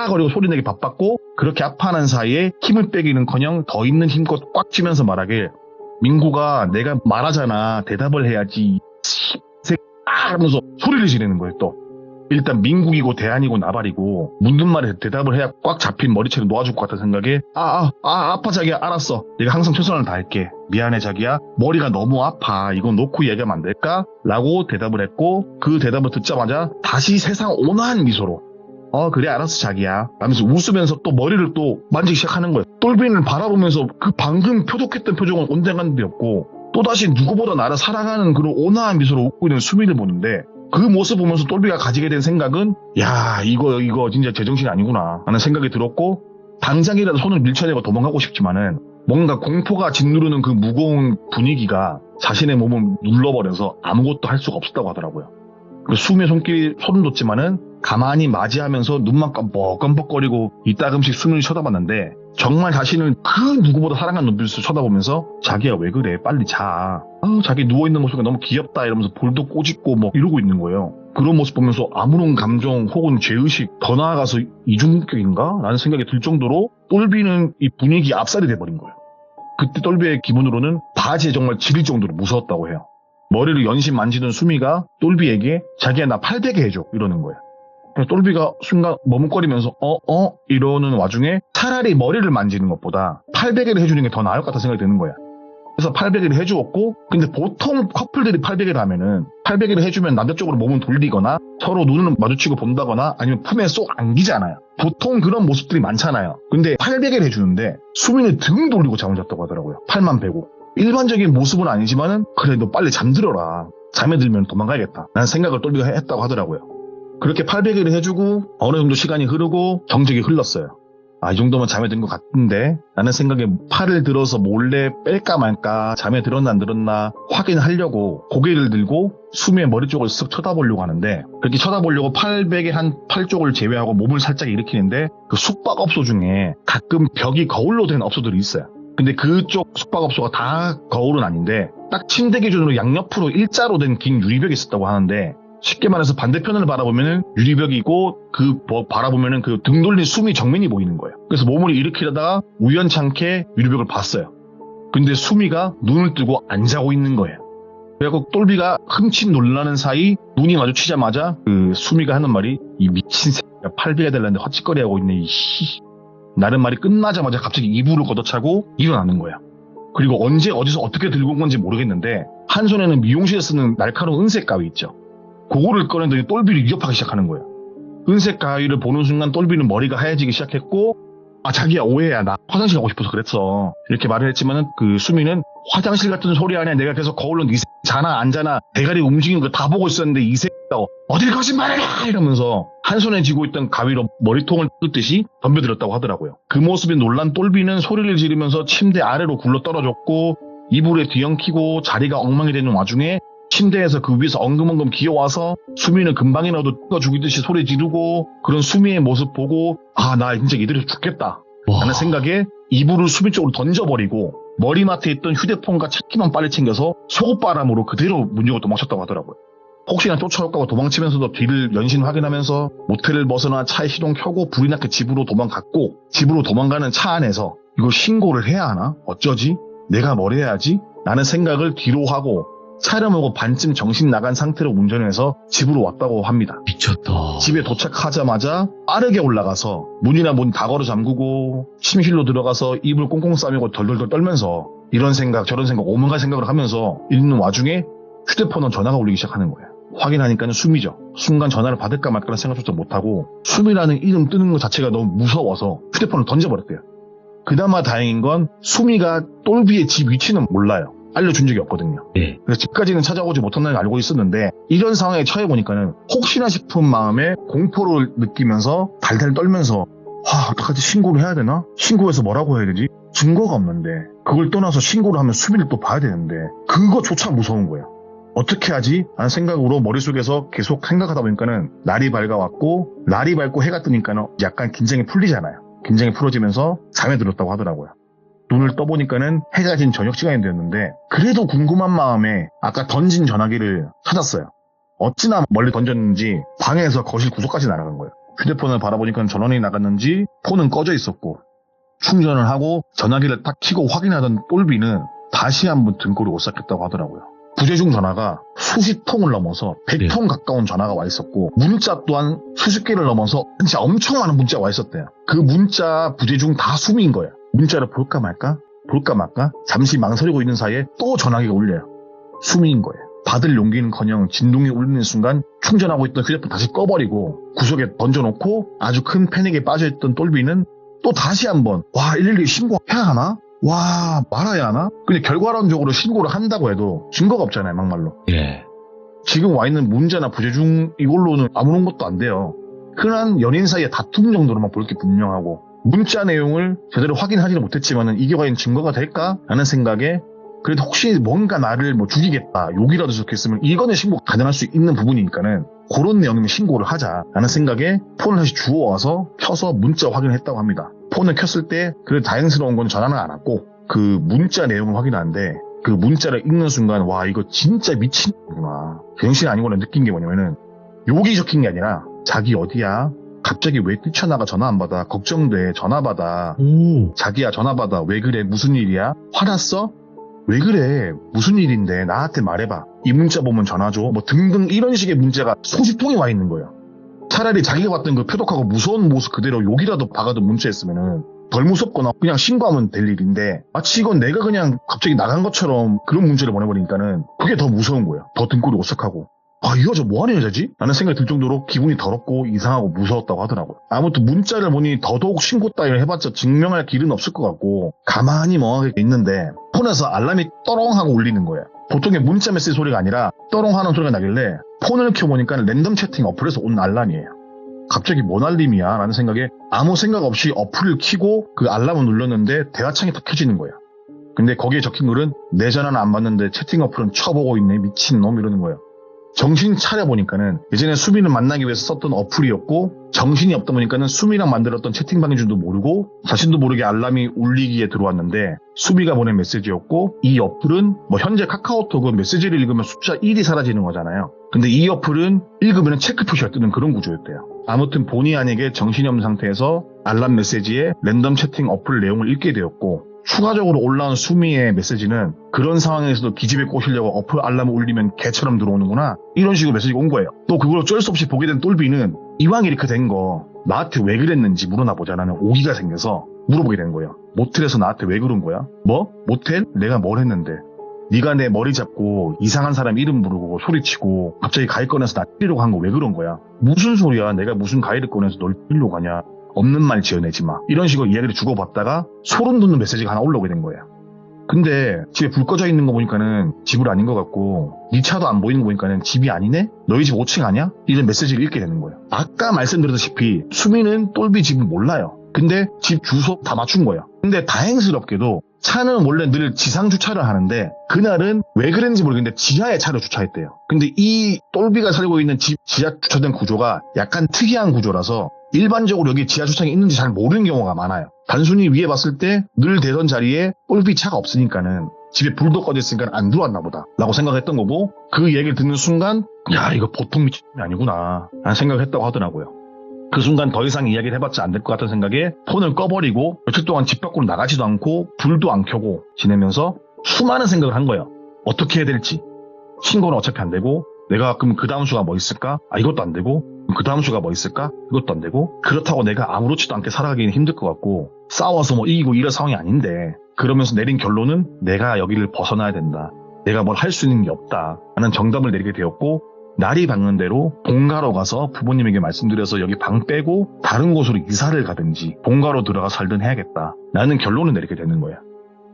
거리고 소리내기 바빴고 그렇게 아파하는 사이에 힘을 빼기는커녕 더 있는 힘껏 꽉 쥐면서 말하길 민구가 내가 말하잖아 대답을 해야지 하면서 소리를 지르는 거예요. 또 일단 민국이고 대안이고 나발이고 묻는 말에 대답을 해야 꽉 잡힌 머리채를 놓아줄 것 같다는 생각에 아파 자기야 알았어 내가 항상 최선을 다할게 미안해 자기야 머리가 너무 아파 이거 놓고 얘기하면 안 될까? 라고 대답을 했고 그 대답을 듣자마자 다시 세상 온화한 미소로 그래 알았어 자기야 라면서 웃으면서 또 머리를 또 만지기 시작하는 거예요. 똘비를 바라보면서 그 방금 표독했던 표정은 온데간데였고 또다시 누구보다 나를 사랑하는 그런 온화한 미소로 웃고 있는 수미를 보는데 그 모습 보면서 똘비가 가지게 된 생각은 야 이거 진짜 제정신이 아니구나 하는 생각이 들었고 당장이라도 손을 밀쳐내고 도망가고 싶지만은 뭔가 공포가 짓누르는 그 무거운 분위기가 자신의 몸을 눌러버려서 아무것도 할 수가 없었다고 하더라고요. 수미의 손길이 소름 돋지만은 가만히 맞이하면서 눈만 깜빡깜빡거리고 이따금씩 수미를 쳐다봤는데 정말 자신을 그 누구보다 사랑하는 눈빛으로 쳐다보면서 자기야 왜 그래 빨리 자. 자기 누워있는 모습이 너무 귀엽다 이러면서 볼도 꼬집고 뭐 이러고 있는 거예요. 그런 모습 보면서 아무런 감정 혹은 죄의식 더 나아가서 이중격인가? 라는 생각이 들 정도로 똘비는 이 분위기에 압살이 돼버린 거예요. 그때 똘비의 기분으로는 바지에 정말 지릴 정도로 무서웠다고 해요. 머리를 연신 만지던 수미가 똘비에게 자기야 나 팔베개 해줘 이러는 거예요. 똘비가 순간 머뭇거리면서 이러는 와중에 차라리 머리를 만지는 것보다 팔베개를 해주는 게 더 나을 것 같다는 생각이 드는 거야. 그래서 팔베개를 해주었고 근데 보통 커플들이 팔베개를 하면은 팔베개를 해주면 남자 쪽으로 몸을 돌리거나 서로 눈을 마주치고 본다거나 아니면 품에 쏙 안기잖아요. 보통 그런 모습들이 많잖아요. 근데 팔베개를 해주는데 수미는 등 돌리고 잠을 잤다고 하더라고요. 팔만 베고. 일반적인 모습은 아니지만은 그래 너 빨리 잠들어라. 잠에 들면 도망가야겠다. 라는 생각을 똘비가 했다고 하더라고요. 그렇게 팔베개를 해주고 어느 정도 시간이 흐르고 정적이 흘렀어요. 이 정도면 잠에 든 것 같은데 라는 생각에 팔을 들어서 몰래 뺄까 말까 잠에 들었나 안 들었나 확인하려고 고개를 들고 수미의 머리 쪽을 쓱 쳐다보려고 하는데 그렇게 쳐다보려고 팔베개 한 팔 쪽을 제외하고 몸을 살짝 일으키는데 그 숙박업소 중에 가끔 벽이 거울로 된 업소들이 있어요. 근데 그쪽 숙박업소가 다 거울은 아닌데 딱 침대 기준으로 양옆으로 일자로 된 긴 유리벽이 있었다고 하는데 쉽게 말해서 반대편을 바라보면은 유리벽이고 바라보면은 그 등 돌린 수미 정면이 보이는 거예요. 그래서 몸을 일으키려다가 우연찮게 유리벽을 봤어요. 근데 수미가 눈을 뜨고 안 자고 있는 거예요. 그래갖고 똘비가 흠칫 놀라는 사이 눈이 마주치자마자 그 수미가 하는 말이 이 미친 새끼가 팔비가 되려는데 헛짓거리하고 있네 이씨. 라는 말이 끝나자마자 갑자기 이불을 걷어차고 일어나는 거예요. 그리고 언제 어디서 어떻게 들고 온 건지 모르겠는데 한 손에는 미용실에 쓰는 날카로운 은색 가위 있죠. 그거를 꺼내더니 똘비를 위협하기 시작하는 거예요. 은색 가위를 보는 순간 똘비는 머리가 하얘지기 시작했고 자기야 오해야 나 화장실 가고 싶어서 그랬어 이렇게 말을 했지만은 그 수미는 화장실 같은 소리 아니야 내가 계속 거울로 이 자나 안 자나 대가리 움직이는 거 다 보고 있었는데 이 새끼가 어딜 거짓말해라 이러면서 한 손에 쥐고 있던 가위로 머리통을 뜯듯이 덤벼들었다고 하더라고요. 그 모습에 놀란 똘비는 소리를 지르면서 침대 아래로 굴러 떨어졌고 이불에 뒤엉키고 자리가 엉망이 되는 와중에 침대에서 그 위에서 엉금엉금 기어와서 수미는 금방이라도 뜯어 죽이듯이 소리 지르고 그런 수미의 모습 보고 나 진짜 이대로 죽겠다 라는 생각에 이불을 수미 쪽으로 던져버리고 머리맡에 있던 휴대폰과 차키만 빨리 챙겨서 속옷바람으로 그대로 문 열고 도망쳤다고 하더라고요. 혹시나 쫓아올까봐 도망치면서도 뒤를 연신 확인하면서 모텔을 벗어나 차에 시동 켜고 불이 나게 집으로 도망갔고 집으로 도망가는 차 안에서 이거 신고를 해야 하나? 어쩌지? 내가 뭘 해야지? 라는 생각을 뒤로 하고 차를 몰고 반쯤 정신 나간 상태로 운전해서 집으로 왔다고 합니다. 미쳤다. 집에 도착하자마자 빠르게 올라가서 문이나 문 다 걸어 잠그고 침실로 들어가서 이불 꽁꽁 싸매고 덜덜덜 떨면서 이런 생각 저런 생각 오만한 생각을 하면서 있는 와중에 휴대폰은 전화가 울리기 시작하는 거예요. 확인하니까는 수미죠. 순간 전화를 받을까 말까라는 생각조차 못하고 수미라는 이름 뜨는 것 자체가 너무 무서워서 휴대폰을 던져버렸대요. 그나마 다행인 건 수미가 똘비의 집 위치는 몰라요. 알려준 적이 없거든요. 네. 그래서 집까지는 찾아오지 못한다는 걸 알고 있었는데 이런 상황에 처해보니까는 혹시나 싶은 마음에 공포를 느끼면서 달달 떨면서 어떡하지 신고를 해야 되나? 신고해서 뭐라고 해야 되지? 증거가 없는데 그걸 떠나서 신고를 하면 수미를 또 봐야 되는데 그거조차 무서운 거예요. 어떻게 하지? 라는 생각으로 머릿속에서 계속 생각하다 보니까는 날이 밝아왔고 날이 밝고 해가 뜨니까는 약간 긴장이 풀리잖아요. 긴장이 풀어지면서 잠에 들었다고 하더라고요. 눈을 떠보니까는 해가 진 저녁 시간이 되었는데 그래도 궁금한 마음에 아까 던진 전화기를 찾았어요. 어찌나 멀리 던졌는지 방에서 거실 구석까지 날아간 거예요. 휴대폰을 바라보니까 전원이 나갔는지 폰은 꺼져 있었고 충전을 하고 전화기를 딱 켜고 확인하던 똘비는 다시 한번 등골이 오싹했다고 하더라고요. 부재중 전화가 수십 통을 넘어서 100통 가까운 전화가 와 있었고 문자 또한 수십 개를 넘어서 진짜 엄청 많은 문자가 와 있었대요. 그 문자 부재중 다 수미인 거예요. 문자를 볼까 말까 잠시 망설이고 있는 사이에 또 전화기가 울려요. 수미인 거예요. 받을 용기는커녕 진동이 울리는 순간 충전하고 있던 휴대폰 다시 꺼버리고 구석에 던져놓고 아주 큰 패닉에 빠져있던 똘비는 또 다시 한번 112 신고해야 하나? 말아야 하나? 근데 결과론적으로 신고를 한다고 해도 증거가 없잖아요, 막말로. 예. 지금 와 있는 문자나 부재중 이걸로는 아무런 것도 안 돼요. 흔한 연인 사이의 다툼 정도로만 볼 게 분명하고 문자 내용을 제대로 확인하지는 못했지만 이게 과연 증거가 될까? 라는 생각에 그래도 혹시 뭔가 나를 죽이겠다 욕이라도 적혔으면 이거는 신고 가능할 수 있는 부분이니까는 그런 내용이면 신고를 하자라는 생각에 폰을 다시 주워와서 켜서 문자 확인을 했다고 합니다. 폰을 켰을 때 그래도 다행스러운 건 전화는 안 왔고 그 문자 내용을 확인하는데 그 문자를 읽는 순간 이거 진짜 미친구나 정신 아니구나 느낀 게 뭐냐면은 욕이 적힌 게 아니라 자기 어디야? 갑자기 왜 뛰쳐나가 전화 안 받아? 걱정돼 전화 받아. 자기야 전화 받아. 왜 그래? 무슨 일이야? 화났어? 왜 그래? 무슨 일인데? 나한테 말해봐. 이 문자 보면 전화 줘. 등등 이런 식의 문자가 수십 통이 와 있는 거예요. 차라리 자기가 봤던 그 표독하고 무서운 모습 그대로 욕이라도 박아둔 문자였으면은 덜 무섭거나 그냥 신고하면 될 일인데 마치 이건 내가 그냥 갑자기 나간 것처럼 그런 문자를 보내버리니까는 그게 더 무서운 거예요. 더 등골이 오싹하고 이 여자 뭐하는 여자지? 라는 생각이 들 정도로 기분이 더럽고 이상하고 무서웠다고 하더라고요. 아무튼 문자를 보니 더더욱 신고 따위를 해봤자 증명할 길은 없을 것 같고 가만히 멍하게 있는데 폰에서 알람이 떠렁하고 울리는 거예요. 보통의 문자 메시지 소리가 아니라 떠렁하는 소리가 나길래 폰을 켜보니까 랜덤 채팅 어플에서 온 알람이에요. 갑자기 뭔 알림이야 라는 생각에 아무 생각 없이 어플을 켜고 그 알람을 눌렀는데 대화창이 딱 켜지는 거야. 근데 거기에 적힌 글은 내 전화는 안 받는데 채팅 어플은 쳐보고 있네 미친놈 이러는 거예요. 정신 차려보니까는 예전에 수미를 만나기 위해서 썼던 어플이었고 정신이 없다 보니까는 수미랑 만들었던 채팅방인 줄도 모르고 자신도 모르게 알람이 울리기에 들어왔는데 수미가 보낸 메시지였고 이 어플은 뭐 현재 카카오톡은 메시지를 읽으면 숫자 1이 사라지는 거잖아요. 근데 이 어플은 읽으면 체크 표시가 뜨는 그런 구조였대요. 아무튼 본의 아니게 정신이 없는 상태에서 알람 메시지에 랜덤 채팅 어플 내용을 읽게 되었고 추가적으로 올라온 수미의 메시지는 그런 상황에서도 기집애 꼬시려고 어플 알람을 울리면 개처럼 들어오는구나 이런 식으로 메시지가 온 거예요. 또 그걸 어쩔 수 없이 보게 된 똘비는 이왕 이렇게 된 거 나한테 왜 그랬는지 물어나 보자라는 오기가 생겨서 물어보게 된 거예요. 모텔에서 나한테 왜 그런 거야? 뭐? 모텔? 내가 뭘 했는데? 네가 내 머리 잡고 이상한 사람 이름 부르고 소리치고 갑자기 가위 꺼내서 나 때리려고 한 거 왜 그런 거야? 무슨 소리야? 내가 무슨 가위를 꺼내서 널 때리려고 하냐? 없는 말 지어내지 마. 이런 식으로 이야기를 주고받다가 소름 돋는 메시지가 하나 올라오게 된 거예요. 근데 집에 불 꺼져 있는 거 보니까는 집은 아닌 것 같고 네 차도 안 보이는 거 보니까는 집이 아니네? 너희 집 5층 아니야? 이런 메시지를 읽게 되는 거예요. 아까 말씀드렸다시피 수미는 똘비 집을 몰라요. 근데 집 주소 다 맞춘 거예요. 근데 다행스럽게도 차는 원래 늘 지상 주차를 하는데 그날은 왜 그랬는지 모르겠는데 지하에 차를 주차했대요. 근데 이 똘비가 살고 있는 집 지하 주차된 구조가 약간 특이한 구조라서 일반적으로 여기 지하 주차장이 있는지 잘 모르는 경우가 많아요. 단순히 위에 봤을 때 늘 대던 자리에 똘비 차가 없으니까는 집에 불도 꺼져 있으니까 안 들어왔나 보다 라고 생각했던 거고 그 얘기를 듣는 순간 야 이거 보통 미친놈이 아니구나 라는 생각을 했다고 하더라고요. 그 순간 더 이상 이야기를 해봤자 안 될 것 같은 생각에 폰을 꺼버리고 며칠 동안 집 밖으로 나가지도 않고 불도 안 켜고 지내면서 수많은 생각을 한 거예요. 어떻게 해야 될지. 신고는 어차피 안 되고 내가 그럼 그 다음 수가 뭐 있을까? 아 이것도 안 되고 그 다음 수가 뭐 있을까? 이것도 안 되고 그렇다고 내가 아무렇지도 않게 살아가기는 힘들 것 같고 싸워서 뭐 이기고 이런 상황이 아닌데 그러면서 내린 결론은 내가 여기를 벗어나야 된다. 내가 뭘 할 수 있는 게 없다. 라는 정답을 내리게 되었고 날이 밝는 대로 본가로 가서 부모님에게 말씀드려서 여기 방 빼고 다른 곳으로 이사를 가든지 본가로 들어가 살든 해야겠다. 라는 결론을 내리게 되는 거야.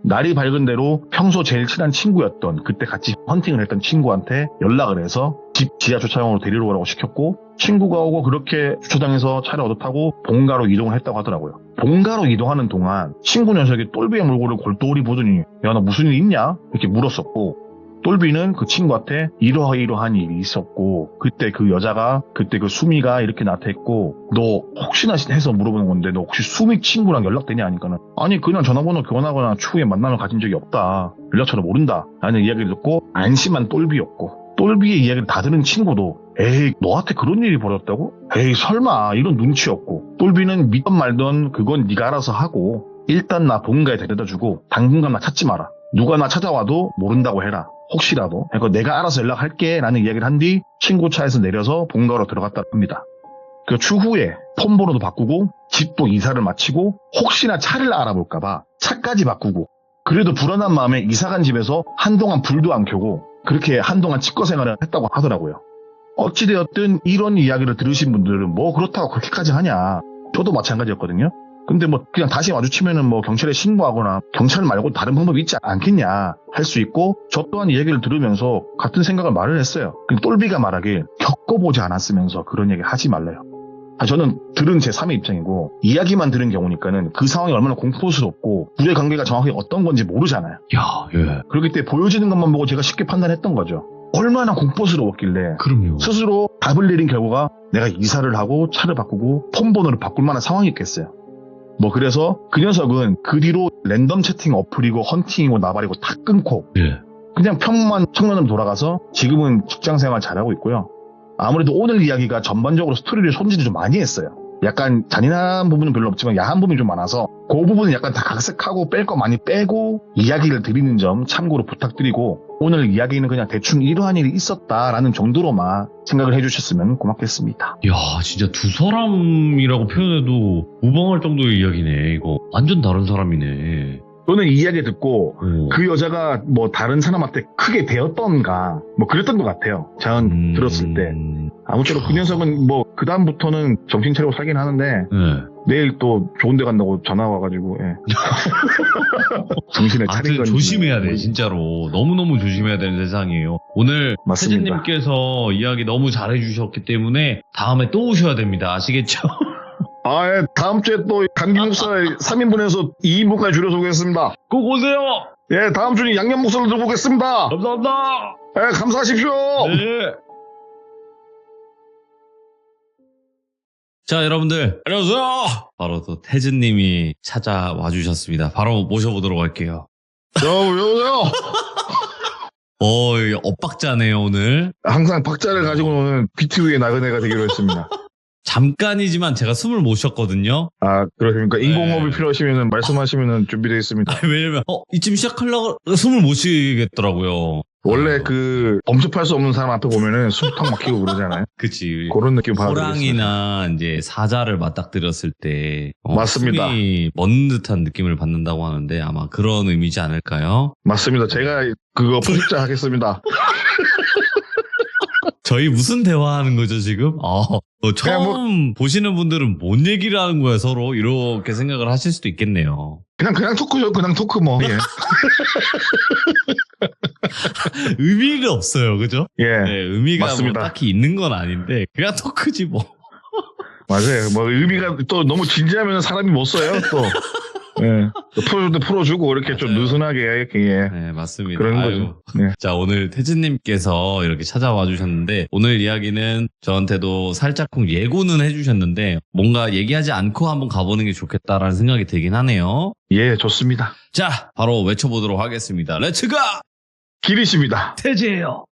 날이 밝은 대로 평소 제일 친한 친구였던 그때 같이 헌팅을 했던 친구한테 연락을 해서 집 지하 주차장으로 데리러 오라고 시켰고 친구가 오고 그렇게 주차장에서 차를 얻어 타고 본가로 이동을 했다고 하더라고요. 본가로 이동하는 동안 친구 녀석이 똘비의 몰골을 골똘히 보더니 야 너 무슨 일 있냐? 이렇게 물었었고 똘비는 그 친구한테 이러한 일이 있었고 그때 그 여자가 그때 그 수미가 이렇게 나타났고 너 혹시나 해서 물어보는 건데 너 혹시 수미 친구랑 연락되냐 하니까는 아니 그냥 전화번호 교환하거나 추후에 만남을 가진 적이 없다. 연락처를 모른다. 라는 이야기를 듣고 안심한 똘비였고 똘비의 이야기를 다 들은 친구도 에이 너한테 그런 일이 벌어졌다고? 에이 설마 이런 눈치 없고 똘비는 믿던 말던 그건 네가 알아서 하고 일단 나 본가에 데려다주고 당분간 나 찾지 마라. 누가 나 찾아와도 모른다고 해라. 혹시라도 그러니까 내가 알아서 연락할게 라는 이야기를 한 뒤 친구 차에서 내려서 본가로 들어갔다 합니다. 그 추후에 폰번호도 바꾸고 집도 이사를 마치고 혹시나 차를 알아볼까봐 차까지 바꾸고 그래도 불안한 마음에 이사간 집에서 한동안 불도 안 켜고 그렇게 한동안 치과 생활을 했다고 하더라고요. 어찌되었든 이런 이야기를 들으신 분들은 뭐 그렇다고 그렇게까지 하냐. 저도 마찬가지였거든요. 근데 뭐 그냥 다시 마주치면은 뭐 경찰에 신고하거나 경찰 말고 다른 방법이 있지 않겠냐 할 수 있고 저 또한 이 얘기를 들으면서 같은 생각을 말을 했어요. 근데 똘비가 말하길 겪어보지 않았으면서 그런 얘기 하지 말래요. 저는 들은 제 3의 입장이고 이야기만 들은 경우니까는 그 상황이 얼마나 공포스럽고 둘의 관계가 정확히 어떤 건지 모르잖아요. 야, 예. 그렇기 때문에 보여지는 것만 보고 제가 쉽게 판단했던 거죠. 얼마나 공포스러웠길래 그럼요. 스스로 답을 내린 결과가 내가 이사를 하고 차를 바꾸고 폰번호를 바꿀 만한 상황이었겠어요. 뭐 그래서 그 녀석은 그 뒤로 랜덤 채팅 어플이고 헌팅이고 나발이고 다 끊고 예. 그냥 평범한 청년으로 돌아가서 지금은 직장생활 잘하고 있고요. 아무래도 오늘 이야기가 전반적으로 스토리를 손질을 좀 많이 했어요. 약간 잔인한 부분은 별로 없지만 야한 부분이 좀 많아서 그 부분은 약간 다 각색하고 뺄 거 많이 빼고 이야기를 드리는 점 참고로 부탁드리고 오늘 이야기는 그냥 대충 이러한 일이 있었다라는 정도로만 생각을 해주셨으면 고맙겠습니다. 야, 진짜 두 사람이라고 표현해도 무방할 정도의 이야기네. 이거 완전 다른 사람이네. 저는 이 이야기 듣고 오. 그 여자가 뭐 다른 사람한테 크게 대었던가 뭐 그랬던 것 같아요. 저는 들었을 때. 아무쪼록 그 녀석은 뭐 그 다음부터는 정신 차리고 살긴 하는데 예. 내일 또 좋은 데 간다고 전화 와가지고 예. 정신을 차린 건지. 조심해야 돼, 진짜로. 너무너무 조심해야 되는 세상이에요. 오늘 맞습니다. 태진님께서 이야기 너무 잘해주셨기 때문에 다음에 또 오셔야 됩니다. 아시겠죠? 예, 다음 주에 또 감기 목살 3인분에서 2인분까지 줄여서 오겠습니다. 꼭 오세요! 예, 다음 주는 양념 목살로 들고 오겠습니다. 감사합니다! 예, 감사하십시오. 네. 자, 여러분들, 안녕하세요! 바로 또 태진님이 찾아와 주셨습니다. 바로 모셔보도록 할게요. 여보세요. 이 엇박자네요, 오늘. 항상 박자를 가지고 노는 비트 위에 나그네가 되기로 했습니다. 잠깐이지만 제가 숨을 못 쉬었거든요. 아, 그러십니까? 인공호흡이 네. 필요하시면 말씀하시면 준비되어 있습니다. 왜냐면, 이쯤 시작하려고 숨을 못 쉬겠더라고요. 원래 범접할 수 없는 사람 앞에 보면은 숨 턱 막히고 그러잖아요. 그치. 그런 느낌 받아들였습니다. 호랑이나 이제 사자를 맞닥뜨렸을 때 맞습니다. 숨이 멎는 듯한 느낌을 받는다고 하는데 아마 그런 의미지 않을까요? 맞습니다. 제가 그거 포식자 하겠습니다. 저희 무슨 대화하는 거죠 지금? 처음 보시는 분들은 뭔 얘기를 하는 거야 서로 이렇게 생각을 하실 수도 있겠네요. 그냥 토크죠. 그냥 토크 뭐. 예. 의미가 없어요, 그죠? 예. 네, 의미가 맞습니다. 뭐 딱히 있는 건 아닌데 그냥 토크지 뭐. 맞아요. 뭐 의미가 또 너무 진지하면 사람이 못 써요. 또. 예. 또 풀어주고 이렇게 좀 맞아요. 느슨하게 이렇게 예. 네, 맞습니다. 그런 아유. 거죠. 네. 자, 오늘 태진님께서 이렇게 찾아와 주셨는데 오늘 이야기는 저한테도 살짝쿵 예고는 해주셨는데 뭔가 얘기하지 않고 한번 가보는 게 좋겠다라는 생각이 들긴 하네요. 예, 좋습니다. 자, 바로 외쳐보도록 하겠습니다. 렛츠가! 길이십니다. 태지예요.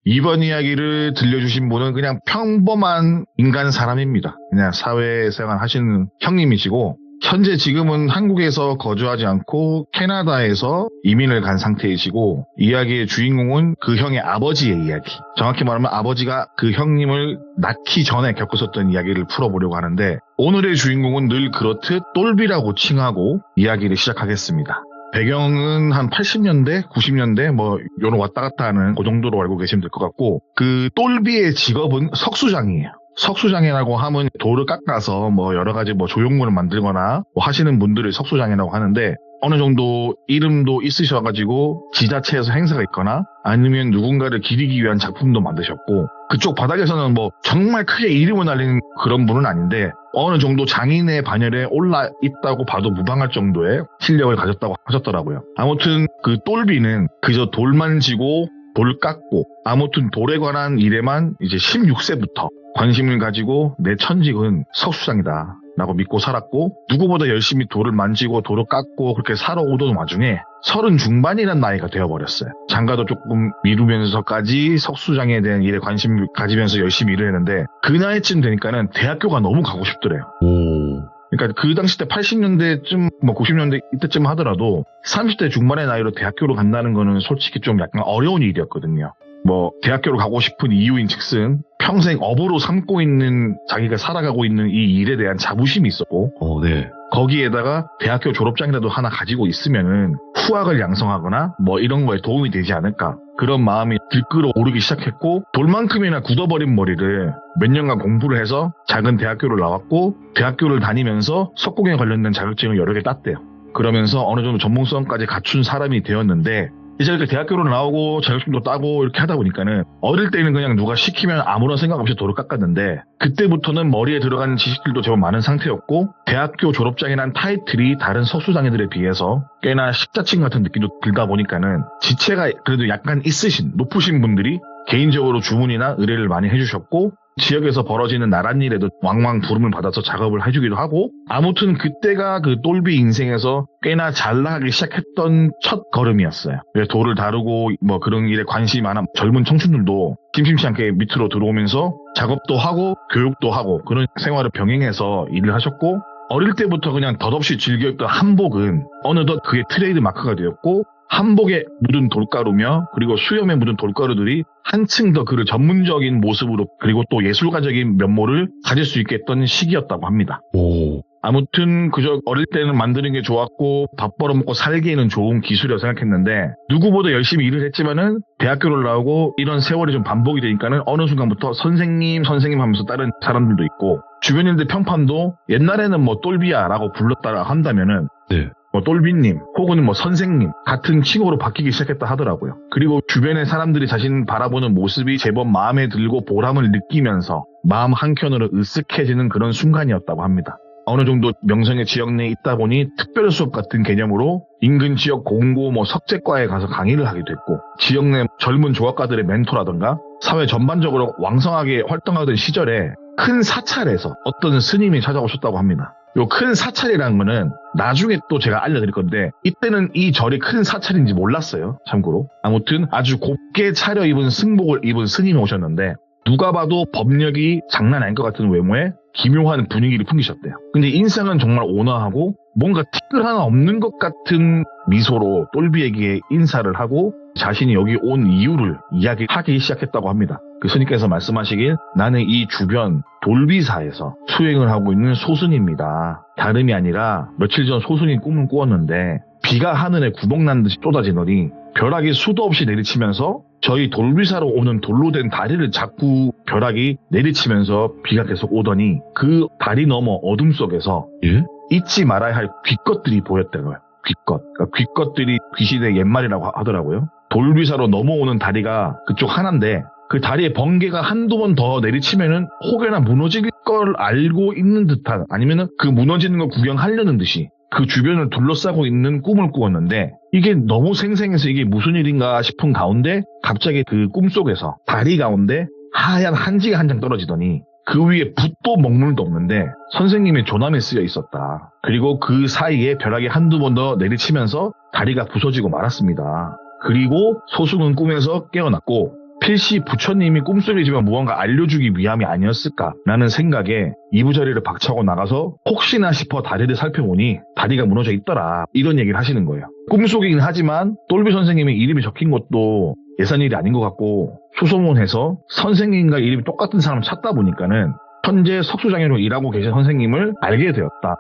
이번 이야기를 들려주신 분은 그냥 평범한 인간 사람입니다. 그냥 사회생활 하시는 형님이시고 현재 지금은 한국에서 거주하지 않고 캐나다에서 이민을 간 상태이시고 이야기의 주인공은 그 형의 아버지의 이야기. 정확히 말하면 아버지가 그 형님을 낳기 전에 겪었었던 이야기를 풀어보려고 하는데 오늘의 주인공은 늘 그렇듯 똘비라고 칭하고 이야기를 시작하겠습니다. 배경은 한 80년대, 90년대 뭐 요런 왔다 갔다 하는 그 정도로 알고 계시면 될 것 같고 그 똘비의 직업은 석수장이에요. 석수장이라고 하면 돌을 깎아서 뭐 여러 가지 뭐 조형물을 만들거나 뭐 하시는 분들을 석수장이라고 하는데 어느 정도 이름도 있으셔가지고 지자체에서 행사가 있거나 아니면 누군가를 기리기 위한 작품도 만드셨고 그쪽 바닥에서는 뭐 정말 크게 이름을 날리는 그런 분은 아닌데 어느 정도 장인의 반열에 올라 있다고 봐도 무방할 정도의 실력을 가졌다고 하셨더라고요. 아무튼 그 똘비는 그저 돌 만지고 돌 깎고 아무튼 돌에 관한 일에만 이제 16세부터 관심을 가지고 내 천직은 석수장이다 라고 믿고 살았고 누구보다 열심히 돌을 만지고 돌을 깎고 그렇게 살아오던 와중에 30 중반이라는 나이가 되어버렸어요. 장가도 조금 미루면서까지 석수장에 대한 일에 관심을 가지면서 열심히 일을 했는데 그 나이쯤 되니까는 대학교가 너무 가고 싶더래요. 오. 그러니까 그 당시 때 80년대쯤 뭐 90년대 이때쯤 하더라도 30대 중반의 나이로 대학교로 간다는 거는 솔직히 좀 약간 어려운 일이었거든요. 뭐 대학교로 가고 싶은 이유인 즉슨 평생 업으로 삼고 있는 자기가 살아가고 있는 이 일에 대한 자부심이 있었고 네. 거기에다가 대학교 졸업장이라도 하나 가지고 있으면은 후학을 양성하거나 뭐 이런 거에 도움이 되지 않을까 그런 마음이 들끓어 오르기 시작했고 돌만큼이나 굳어버린 머리를 몇 년간 공부를 해서 작은 대학교를 나왔고 대학교를 다니면서 석공에 관련된 자격증을 여러 개 땄대요. 그러면서 어느 정도 전문성까지 갖춘 사람이 되었는데 이제 이렇게 대학교를 나오고 자격증도 따고 이렇게 하다 보니까는 어릴 때는 그냥 누가 시키면 아무런 생각 없이 돌을 깎았는데 그때부터는 머리에 들어가는 지식들도 제법 많은 상태였고 대학교 졸업장이란 타이틀이 다른 석수장애들에 비해서 꽤나 식자층 같은 느낌도 들다 보니까는 지체가 그래도 약간 있으신 높으신 분들이 개인적으로 주문이나 의뢰를 많이 해주셨고 지역에서 벌어지는 나란 일에도 왕왕 부름을 받아서 작업을 해주기도 하고 아무튼 그때가 그 똘비 인생에서 꽤나 잘 나가기 시작했던 첫 걸음이었어요. 돌을 다루고 뭐 그런 일에 관심이 많은 젊은 청춘들도 심심치 않게 밑으로 들어오면서 작업도 하고 교육도 하고 그런 생활을 병행해서 일을 하셨고 어릴 때부터 그냥 덧없이 즐겨했던 한복은 어느덧 그의 트레이드 마크가 되었고 한복에 묻은 돌가루며 그리고 수염에 묻은 돌가루들이 한층 더 그를 전문적인 모습으로 그리고 또 예술가적인 면모를 가질 수 있게 했던 시기였다고 합니다. 오. 아무튼 그저 어릴 때는 만드는 게 좋았고 밥 벌어먹고 살기에는 좋은 기술이라고 생각했는데 누구보다 열심히 일을 했지만은 대학교를 나오고 이런 세월이 좀 반복이 되니까는 어느 순간부터 선생님 하면서 다른 사람들도 있고 주변인들 평판도 옛날에는 뭐 똘비야라고 불렀다라 한다면은 네. 뭐 똘비님 혹은 뭐 선생님 같은 칭호로 바뀌기 시작했다 하더라고요. 그리고 주변의 사람들이 자신 바라보는 모습이 제법 마음에 들고 보람을 느끼면서 마음 한켠으로 으쓱해지는 그런 순간이었다고 합니다. 어느 정도 명성의 지역 내에 있다 보니 특별 수업 같은 개념으로 인근 지역 공고 석재과에 가서 강의를 하게 됐고 지역 내 젊은 조각가들의 멘토라든가 사회 전반적으로 왕성하게 활동하던 시절에 큰 사찰에서 어떤 스님이 찾아오셨다고 합니다. 요 큰 사찰이라는 거는 나중에 또 제가 알려드릴 건데 이때는 이 절이 큰 사찰인지 몰랐어요. 참고로. 아무튼 아주 곱게 차려입은 승복을 입은 스님이 오셨는데 누가 봐도 법력이 장난 아닌 것 같은 외모에 기묘한 분위기를 풍기셨대요. 근데 인상은 정말 온화하고 뭔가 티끌 하나 없는 것 같은 미소로 똘비에게 인사를 하고 자신이 여기 온 이유를 이야기하기 시작했다고 합니다. 그 스님께서 말씀하시길 나는 이 주변 돌비사에서 수행을 하고 있는 소순입니다. 다름이 아니라 며칠 전 소순이 꿈을 꾸었는데 비가 하늘에 구멍난 듯이 쏟아지더니 벼락이 수도 없이 내리치면서 저희 돌비사로 오는 돌로 된 다리를 자꾸 벼락이 내리치면서 비가 계속 오더니 그 다리 너머 어둠 속에서 예? 잊지 말아야 할 귀것들이 보였다고요. 귀것. 그러니까 귀것들이 귀신의 옛말이라고 하더라고요. 돌비사로 넘어오는 다리가 그쪽 하나인데 그 다리에 번개가 한두 번 더 내리치면은 혹여나 무너질 걸 알고 있는 듯한 아니면은 그 무너지는 걸 구경하려는 듯이 그 주변을 둘러싸고 있는 꿈을 꾸었는데 이게 너무 생생해서 이게 무슨 일인가 싶은 가운데 갑자기 그 꿈속에서 다리 가운데 하얀 한지가 한 장 떨어지더니 그 위에 붓도 먹물도 없는데 선생님의 조남이 쓰여 있었다. 그리고 그 사이에 벼락이 한두 번 더 내리치면서 다리가 부서지고 말았습니다. 그리고 소승은 꿈에서 깨어났고 필시 부처님이 꿈속이지만 무언가 알려주기 위함이 아니었을까라는 생각에 이부자리를 박차고 나가서 혹시나 싶어 다리를 살펴보니 다리가 무너져 있더라. 이런 얘기를 하시는 거예요. 꿈속이긴 하지만 똘비 선생님의 이름이 적힌 것도 예산일이 아닌 것 같고 수소문해서 선생님과 이름이 똑같은 사람을 찾다 보니까는 현재 석수장애로 일하고 계신 선생님을 알게 되었다.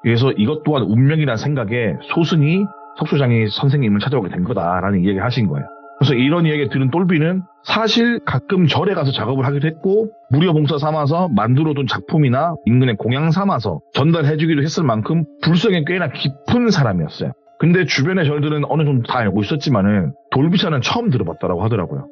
그래서 이것 또한 운명이라는 생각에 소승이 석수장애 선생님을 찾아오게 된 거다라는 이야기를 하신 거예요. 그래서 이런 이야기를 들은 똘비는 사실 가끔 절에 가서 작업을 하기도 했고 무료 봉사 삼아서 만들어둔 작품이나 인근에 공양 삼아서 전달해주기도 했을 만큼 불성에 꽤나 깊은 사람이었어요. 근데 주변의 절들은 어느 정도 다 알고 있었지만은 돌비사는 처음 들어봤다라고 하더라고요.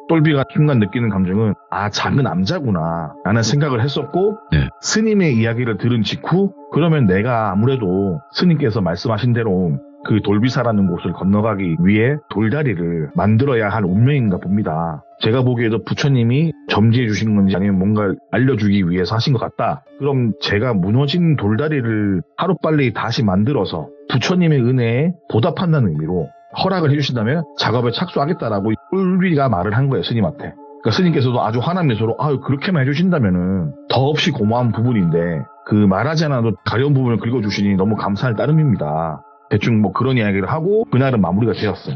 똘비가 순간 느끼는 감정은 작은 남자구나 라는 생각을 했었고 네. 스님의 이야기를 들은 직후 그러면 내가 아무래도 스님께서 말씀하신 대로 그 돌비사라는 곳을 건너가기 위해 돌다리를 만들어야 할 운명인가 봅니다. 제가 보기에도 부처님이 점지해 주신 건지 아니면 뭔가 알려주기 위해서 하신 것 같다. 그럼 제가 무너진 돌다리를 하루빨리 다시 만들어서 부처님의 은혜에 보답한다는 의미로 허락을 해주신다면 작업에 착수하겠다라고 똘비가 말을 한 거예요, 스님한테. 그러니까 스님께서도 아주 환한 미소로 그렇게만 해주신다면은 더없이 고마운 부분인데 그 말하지 않아도 가려운 부분을 긁어주시니 너무 감사할 따름입니다. 대충 그런 이야기를 하고 그날은 마무리가 되었어요.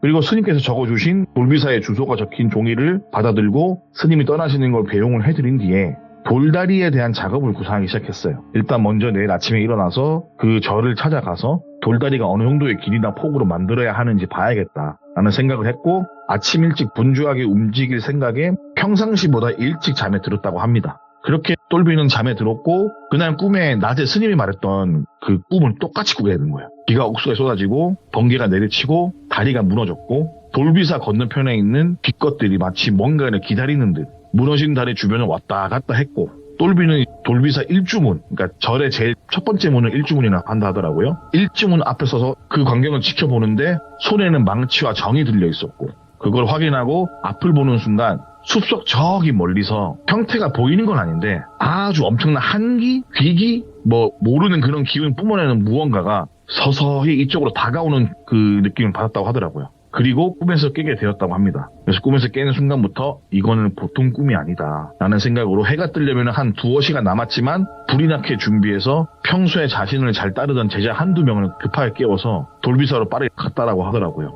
그리고 스님께서 적어주신 돌비사의 주소가 적힌 종이를 받아들고 스님이 떠나시는 걸 배웅을 해드린 뒤에 돌다리에 대한 작업을 구상하기 시작했어요. 일단 먼저 내일 아침에 일어나서 그 절을 찾아가서 돌다리가 어느 정도의 길이나 폭으로 만들어야 하는지 봐야겠다라는 생각을 했고 아침 일찍 분주하게 움직일 생각에 평상시보다 일찍 잠에 들었다고 합니다. 그렇게 똘비는 잠에 들었고 그날 꿈에 낮에 스님이 말했던 그 꿈을 똑같이 꾸게 되는 거예요. 비가 옥수에 쏟아지고 번개가 내리치고 다리가 무너졌고 돌비사 건너편에 있는 깃것들이 마치 뭔가를 기다리는 듯 무너진 다리 주변을 왔다 갔다 했고 똘비는 돌비사 일주문, 그러니까 절의 제일 첫 번째 문을 일주문이라고 한다 하더라고요. 일주문 앞에 서서 그 광경을 지켜보는데 손에는 망치와 정이 들려 있었고 그걸 확인하고 앞을 보는 순간 숲속 저기 멀리서 형태가 보이는 건 아닌데 아주 엄청난 한기, 귀기, 모르는 그런 기운을 뿜어내는 무언가가 서서히 이쪽으로 다가오는 그 느낌을 받았다고 하더라고요. 그리고 꿈에서 깨게 되었다고 합니다. 그래서 꿈에서 깨는 순간부터 이거는 보통 꿈이 아니다 라는 생각으로 해가 뜨려면 한 두어 시간 남았지만 불이 나게 준비해서 평소에 자신을 잘 따르던 제자 한두 명을 급하게 깨워서 돌비사로 빠르게 갔다라고 하더라고요.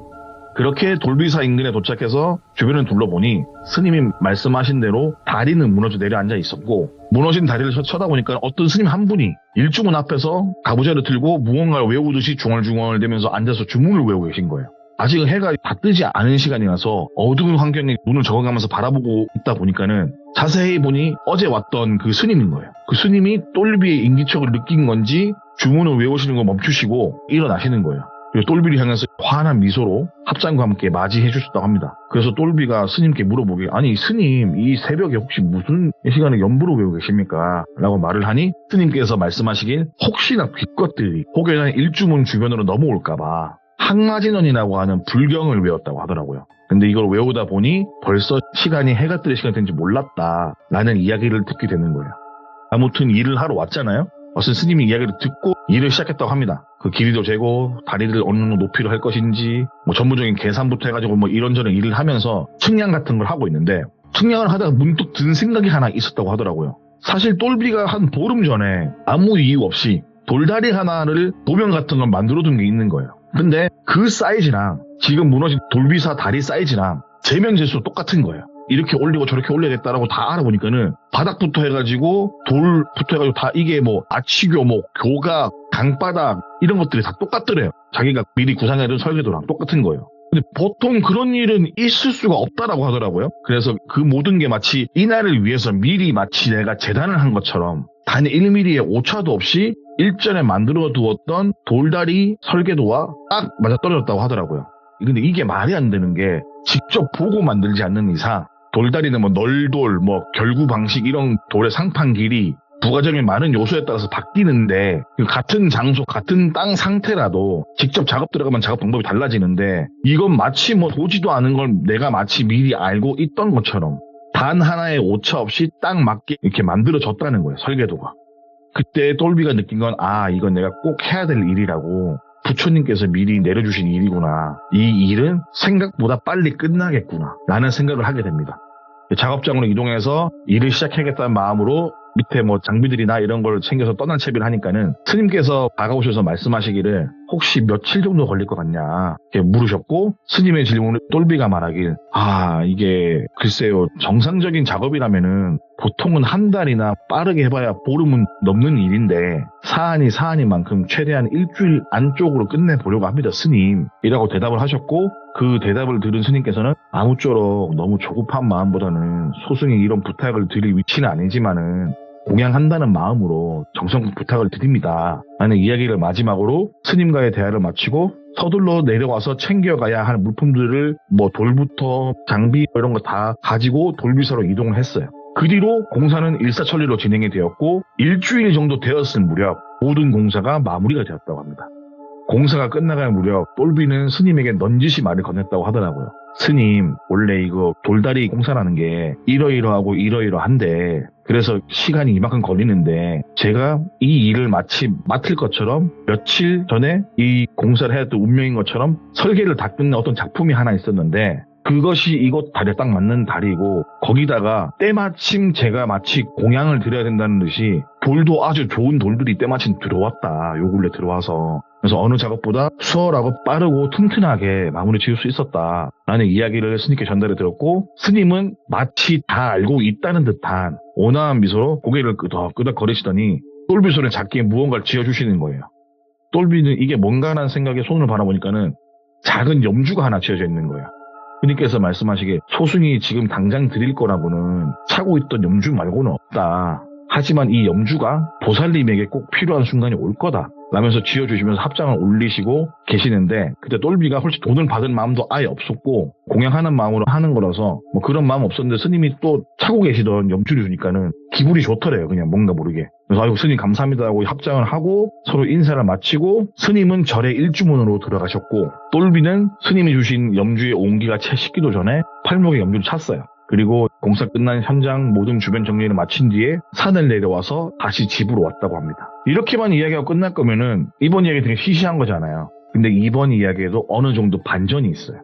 그렇게 돌비사 인근에 도착해서 주변을 둘러보니 스님이 말씀하신 대로 다리는 무너져 내려앉아 있었고 무너진 다리를 쳐다보니까 어떤 스님 한 분이 일주문 앞에서 가부좌를 들고 무언가를 외우듯이 중얼중얼대면서 앉아서 주문을 외우고 계신 거예요. 아직은 해가 다 뜨지 않은 시간이라서 어두운 환경에 눈을 적어가면서 바라보고 있다 보니까는 자세히 보니 어제 왔던 그 스님인 거예요. 그 스님이 똘비의 인기척을 느낀 건지 주문을 외우시는 걸 멈추시고 일어나시는 거예요. 그리고 똘비를 향해서 환한 미소로 합장과 함께 맞이해 주셨다고 합니다. 그래서 똘비가 스님께 물어보길 아니 스님 이 새벽에 혹시 무슨 시간에 연부를 외우고 계십니까? 라고 말을 하니 스님께서 말씀하시길 혹시나 귀것들이 혹여나 일주문 주변으로 넘어올까봐 항마진언이라고 하는 불경을 외웠다고 하더라고요. 근데 이걸 외우다 보니 벌써 시간이 해가 뜰 시간이 된지 몰랐다 라는 이야기를 듣게 되는 거예요. 아무튼 일을 하러 왔잖아요. 어떤 스님이 이야기를 듣고 일을 시작했다고 합니다. 그 길이도 재고 다리를 어느 정도 높이로 할 것인지 뭐 전문적인 계산부터 해가지고 뭐 이런저런 일을 하면서 측량 같은 걸 하고 있는데 측량을 하다가 문득 든 생각이 하나 있었다고 하더라고요. 사실 똘비가 한 보름 전에 아무 이유 없이 돌다리 하나를 도면 같은 걸 만들어둔 게 있는 거예요. 근데 그 사이즈랑 지금 무너진 돌비사 다리 사이즈랑 제면제수 똑같은 거예요. 이렇게 올리고 저렇게 올려야겠다라고 다 알아보니까는 바닥부터 해가지고 돌부터 해가지고 다 이게 뭐 아치교, 뭐 교각, 강바닥 이런 것들이 다 똑같더래요. 자기가 미리 구상해둔 설계도랑 똑같은 거예요. 근데 보통 그런 일은 있을 수가 없다라고 하더라고요. 그래서 그 모든 게 마치 이날을 위해서 미리 마치 내가 재단을 한 것처럼 단 1mm의 오차도 없이 일전에 만들어 두었던 돌다리 설계도와 딱 맞아떨어졌다고 하더라고요. 근데 이게 말이 안 되는 게 직접 보고 만들지 않는 이상 돌다리는 뭐 널돌, 뭐 결구 방식 이런 돌의 상판 길이 부가적인 많은 요소에 따라서 바뀌는데 같은 장소, 같은 땅 상태라도 직접 작업 들어가면 작업 방법이 달라지는데 이건 마치 뭐 보지도 않은 걸 내가 마치 미리 알고 있던 것처럼 단 하나의 오차 없이 딱 맞게 이렇게 만들어졌다는 거예요, 설계도가. 그때 똘비가 느낀 건 이건 내가 꼭 해야 될 일이라고 부처님께서 미리 내려주신 일이구나. 이 일은 생각보다 빨리 끝나겠구나 라는 생각을 하게 됩니다. 작업장으로 이동해서 일을 시작하겠다는 마음으로 밑에 뭐 장비들이나 이런 걸 챙겨서 떠난 채비를 하니까는 스님께서 다가오셔서 말씀하시기를 혹시 며칠 정도 걸릴 것 같냐 이렇게 물으셨고 스님의 질문을 똘비가 말하길 이게 글쎄요 정상적인 작업이라면은 보통은 한 달이나 빠르게 해봐야 보름은 넘는 일인데 사안인 만큼 최대한 일주일 안쪽으로 끝내보려고 합니다 스님 이라고 대답을 하셨고 그 대답을 들은 스님께서는 아무쪼록 너무 조급한 마음보다는 소승이 이런 부탁을 드릴 위치는 아니지만은 공양한다는 마음으로 정성껏 부탁을 드립니다 라는 이야기를 마지막으로 스님과의 대화를 마치고 서둘러 내려와서 챙겨가야 할 물품들을 뭐 돌부터 장비 이런 거 다 가지고 돌비서로 이동을 했어요. 그 뒤로 공사는 일사천리로 진행이 되었고 일주일 정도 되었을 무렵 모든 공사가 마무리가 되었다고 합니다. 공사가 끝나갈 무렵 똘비는 스님에게 넌지시 말을 건넸다고 하더라고요. 스님, 원래 이거 돌다리 공사라는 게 이러이러하고 이러이러한데 그래서 시간이 이만큼 걸리는데 제가 이 일을 마치 맡을 것처럼 며칠 전에 이 공사를 해야 될 운명인 것처럼 설계를 다 끝낸 어떤 작품이 하나 있었는데 그것이 이곳 다리에 딱 맞는 다리고 거기다가 때마침 제가 마치 공양을 드려야 된다는 듯이 돌도 아주 좋은 돌들이 때마침 들어왔다. 요 근래 들어와서. 그래서 어느 작업보다 수월하고 빠르고 튼튼하게 마무리 지을 수 있었다. 라는 이야기를 스님께 전달해 드렸고 스님은 마치 다 알고 있다는 듯한 온화한 미소로 고개를 끄덕끄덕 거리시더니 똘비손에 작게 무언가를 지어주시는 거예요. 똘비는 이게 뭔가라는 생각에 손을 바라보니까는 작은 염주가 하나 지어져 있는 거예요. 스님께서 말씀하시기에 소승이 지금 당장 드릴 거라고는 차고 있던 염주 말고는 없다. 하지만 이 염주가 보살님에게 꼭 필요한 순간이 올 거다. 라면서 지어주시면서 합장을 올리시고 계시는데 그때 똘비가 훨씬 돈을 받을 마음도 아예 없었고 공양하는 마음으로 하는 거라서 뭐 그런 마음 없었는데 스님이 또 차고 계시던 염주를 주니까는 기분이 좋더래요. 그냥 뭔가 모르게. 그래서 아이고 스님 감사합니다 하고 합장을 하고 서로 인사를 마치고 스님은 절의 일주문으로 들어가셨고 똘비는 스님이 주신 염주의 온기가 채 식기도 전에 팔목에 염주를 찼어요. 그리고 공사 끝난 현장 모든 주변 정리를 마친 뒤에 산을 내려와서 다시 집으로 왔다고 합니다. 이렇게만 이야기가 끝날 거면은 이번 이야기 되게 시시한 거잖아요. 근데 이번 이야기에도 어느 정도 반전이 있어요.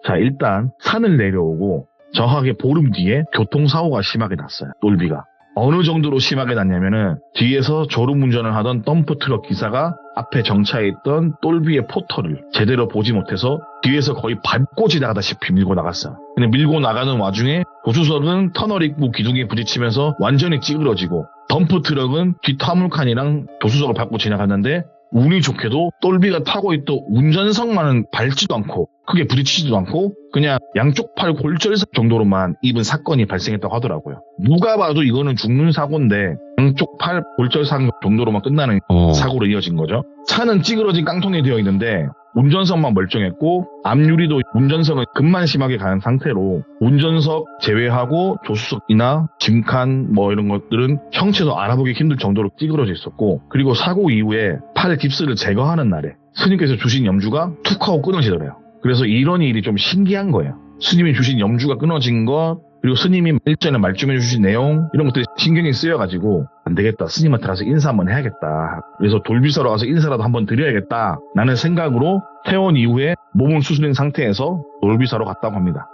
자, 일단 산을 내려오고 정확하게 보름 뒤에 교통사고가 심하게 났어요. 똘비가. 어느 정도로 심하게 났냐면은 뒤에서 졸음운전을 하던 덤프트럭 기사가 앞에 정차해 있던 똘비의 포터를 제대로 보지 못해서 뒤에서 거의 밟고 지나가다시피 밀고 나갔어요. 근데 밀고 나가는 와중에 조수석은 터널 입구 기둥에 부딪히면서 완전히 찌그러지고 덤프트럭은 뒷 화물칸이랑 조수석을 밟고 지나갔는데 운이 좋게도 똘비가 타고 있던 운전석만은 밟지도 않고 크게 부딪히지도 않고 그냥 양쪽 팔 골절사 정도로만 입은 사건이 발생했다고 하더라고요. 누가 봐도 이거는 죽는 사고인데 양쪽 팔 골절사 정도로만 끝나는 사고로 이어진 거죠. 차는 찌그러진 깡통이 되어 있는데 운전석만 멀쩡했고 앞유리도 운전석은 급만 심하게 가는 상태로 운전석 제외하고 조수석이나 짐칸 뭐 이런 것들은 형체도 알아보기 힘들 정도로 찌그러져 있었고 그리고 사고 이후에 팔 깁스를 제거하는 날에 스님께서 주신 염주가 툭 하고 끊어지더래요. 그래서 이런 일이 좀 신기한 거예요. 스님이 주신 염주가 끊어진 것 그리고 스님이 일전에 말씀해 주신 내용 이런 것들이 신경이 쓰여가지고 안 되겠다. 스님한테 가서 인사 한번 해야겠다. 그래서 돌비사로 가서 인사라도 한번 드려야겠다. 라는 생각으로 퇴원 이후에 몸을 수술한 상태에서 돌비사로 갔다고 합니다.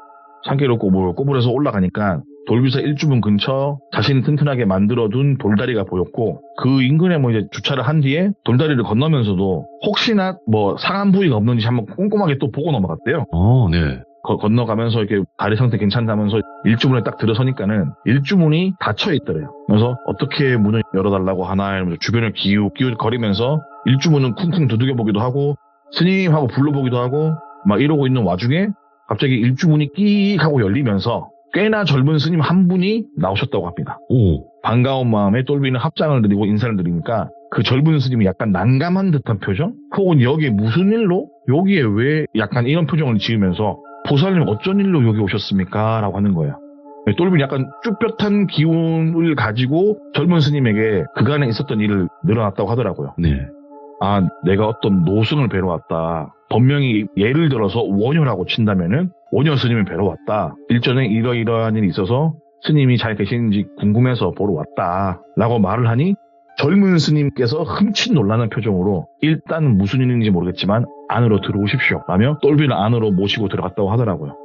산길을 꼬불에서 올라가니까 돌비사 일주분 근처 자신이 튼튼하게 만들어둔 돌다리가 보였고 그 인근에 뭐 이제 주차를 한 뒤에 돌다리를 건너면서도 혹시나 뭐 상한 부위가 없는지 한번 꼼꼼하게 또 보고 넘어갔대요. 네. 건너가면서 이렇게 다리 상태 괜찮다면서 일주문에 딱 들어서니까는 일주문이 닫혀 있더래요. 그래서 어떻게 문을 열어달라고 하나 이러면서 주변을 기웃거리면서 일주문은 쿵쿵 두들겨 보기도 하고 스님 하고 불러보기도 하고 막 이러고 있는 와중에 갑자기 일주문이 끼익 하고 열리면서 꽤나 젊은 스님 한 분이 나오셨다고 합니다. 반가운 마음에 똘비는 합장을 드리고 인사를 드리니까 그 젊은 스님이 약간 난감한 듯한 표정? 혹은 여기에 무슨 일로? 여기에 왜 약간 이런 표정을 지으면서 보살님 어쩐 일로 여기 오셨습니까? 라고 하는 거예요. 똘비는 약간 쭈뼛한 기운을 가지고 젊은 스님에게 그간에 있었던 일을 늘어놨다고 하더라고요. 네. 아, 내가 어떤 노승을 뵈러 왔다. 분명히 예를 들어서 원효라고 친다면은 원효 스님을 뵈러 왔다. 일전에 이러이러한 일이 있어서 스님이 잘 계시는지 궁금해서 보러 왔다. 라고 말을 하니 젊은 스님께서 흠칫 놀라는 표정으로 일단 무슨 일인지 모르겠지만 안으로 들어오십시오. 라며 똘비를 안으로 모시고 들어갔다고 하더라고요.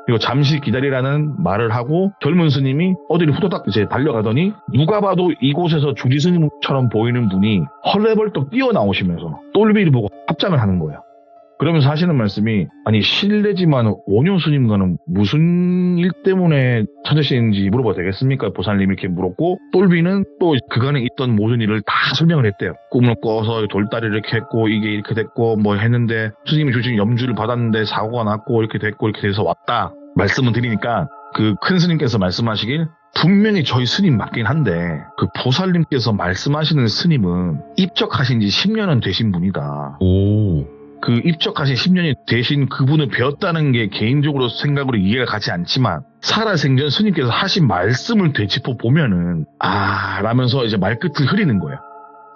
그리고 잠시 기다리라는 말을 하고 젊은 스님이 어디를 후다닥 이제 달려가더니 누가 봐도 이곳에서 주지 스님처럼 보이는 분이 헐레벌떡 뛰어나오시면서 똘비를 보고 합장을 하는 거예요. 그러면서 하시는 말씀이 아니 실례지만 원효 스님과는 무슨 일 때문에 찾으시는지 물어봐도 되겠습니까? 보살님 이렇게 물었고 똘비는 또 그간에 있던 모든 일을 다 설명을 했대요. 꿈을 꿔서 돌다리를 이렇게 했고 이게 이렇게 됐고 뭐 했는데 스님이 주신 염주를 받았는데 사고가 났고 이렇게 됐고 이렇게 돼서 왔다. 말씀을 드리니까 그 큰 스님께서 말씀하시길 분명히 저희 스님 맞긴 한데 그 보살님께서 말씀하시는 스님은 입적하신 지 10년은 되신 분이다. 그 입적하신 10년이 되신 그분을 배웠다는 게 개인적으로 생각으로 이해가 가지 않지만 살아생전 스님께서 하신 말씀을 되짚어 보면은 라면서 이제 말끝을 흐리는 거예요.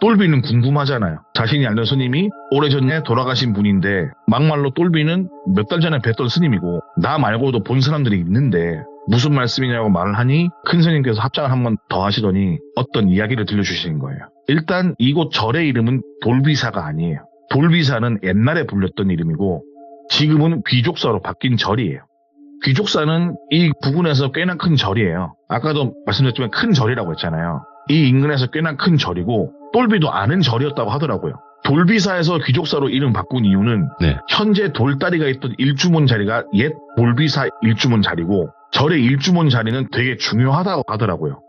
똘비는 궁금하잖아요. 자신이 알던 스님이 오래전에 돌아가신 분인데 막말로 똘비는 몇 달 전에 뵀던 스님이고 나 말고도 본 사람들이 있는데 무슨 말씀이냐고 말을 하니 큰 스님께서 합장을 한 번 더 하시더니 어떤 이야기를 들려주시는 거예요. 일단 이곳 절의 이름은 돌비사가 아니에요. 돌비사는 옛날에 불렸던 이름이고 지금은 귀족사로 바뀐 절이에요. 귀족사는 이 부근에서 꽤나 큰 절이에요. 아까도 말씀드렸지만 큰 절이라고 했잖아요. 이 인근에서 꽤나 큰 절이고 똘비도 아는 절이었다고 하더라고요. 돌비사에서 귀족사로 이름 바꾼 이유는 현재 돌다리가 있던 일주문 자리가 옛 돌비사 일주문 자리고 절의 일주문 자리는 되게 중요하다고 하더라고요.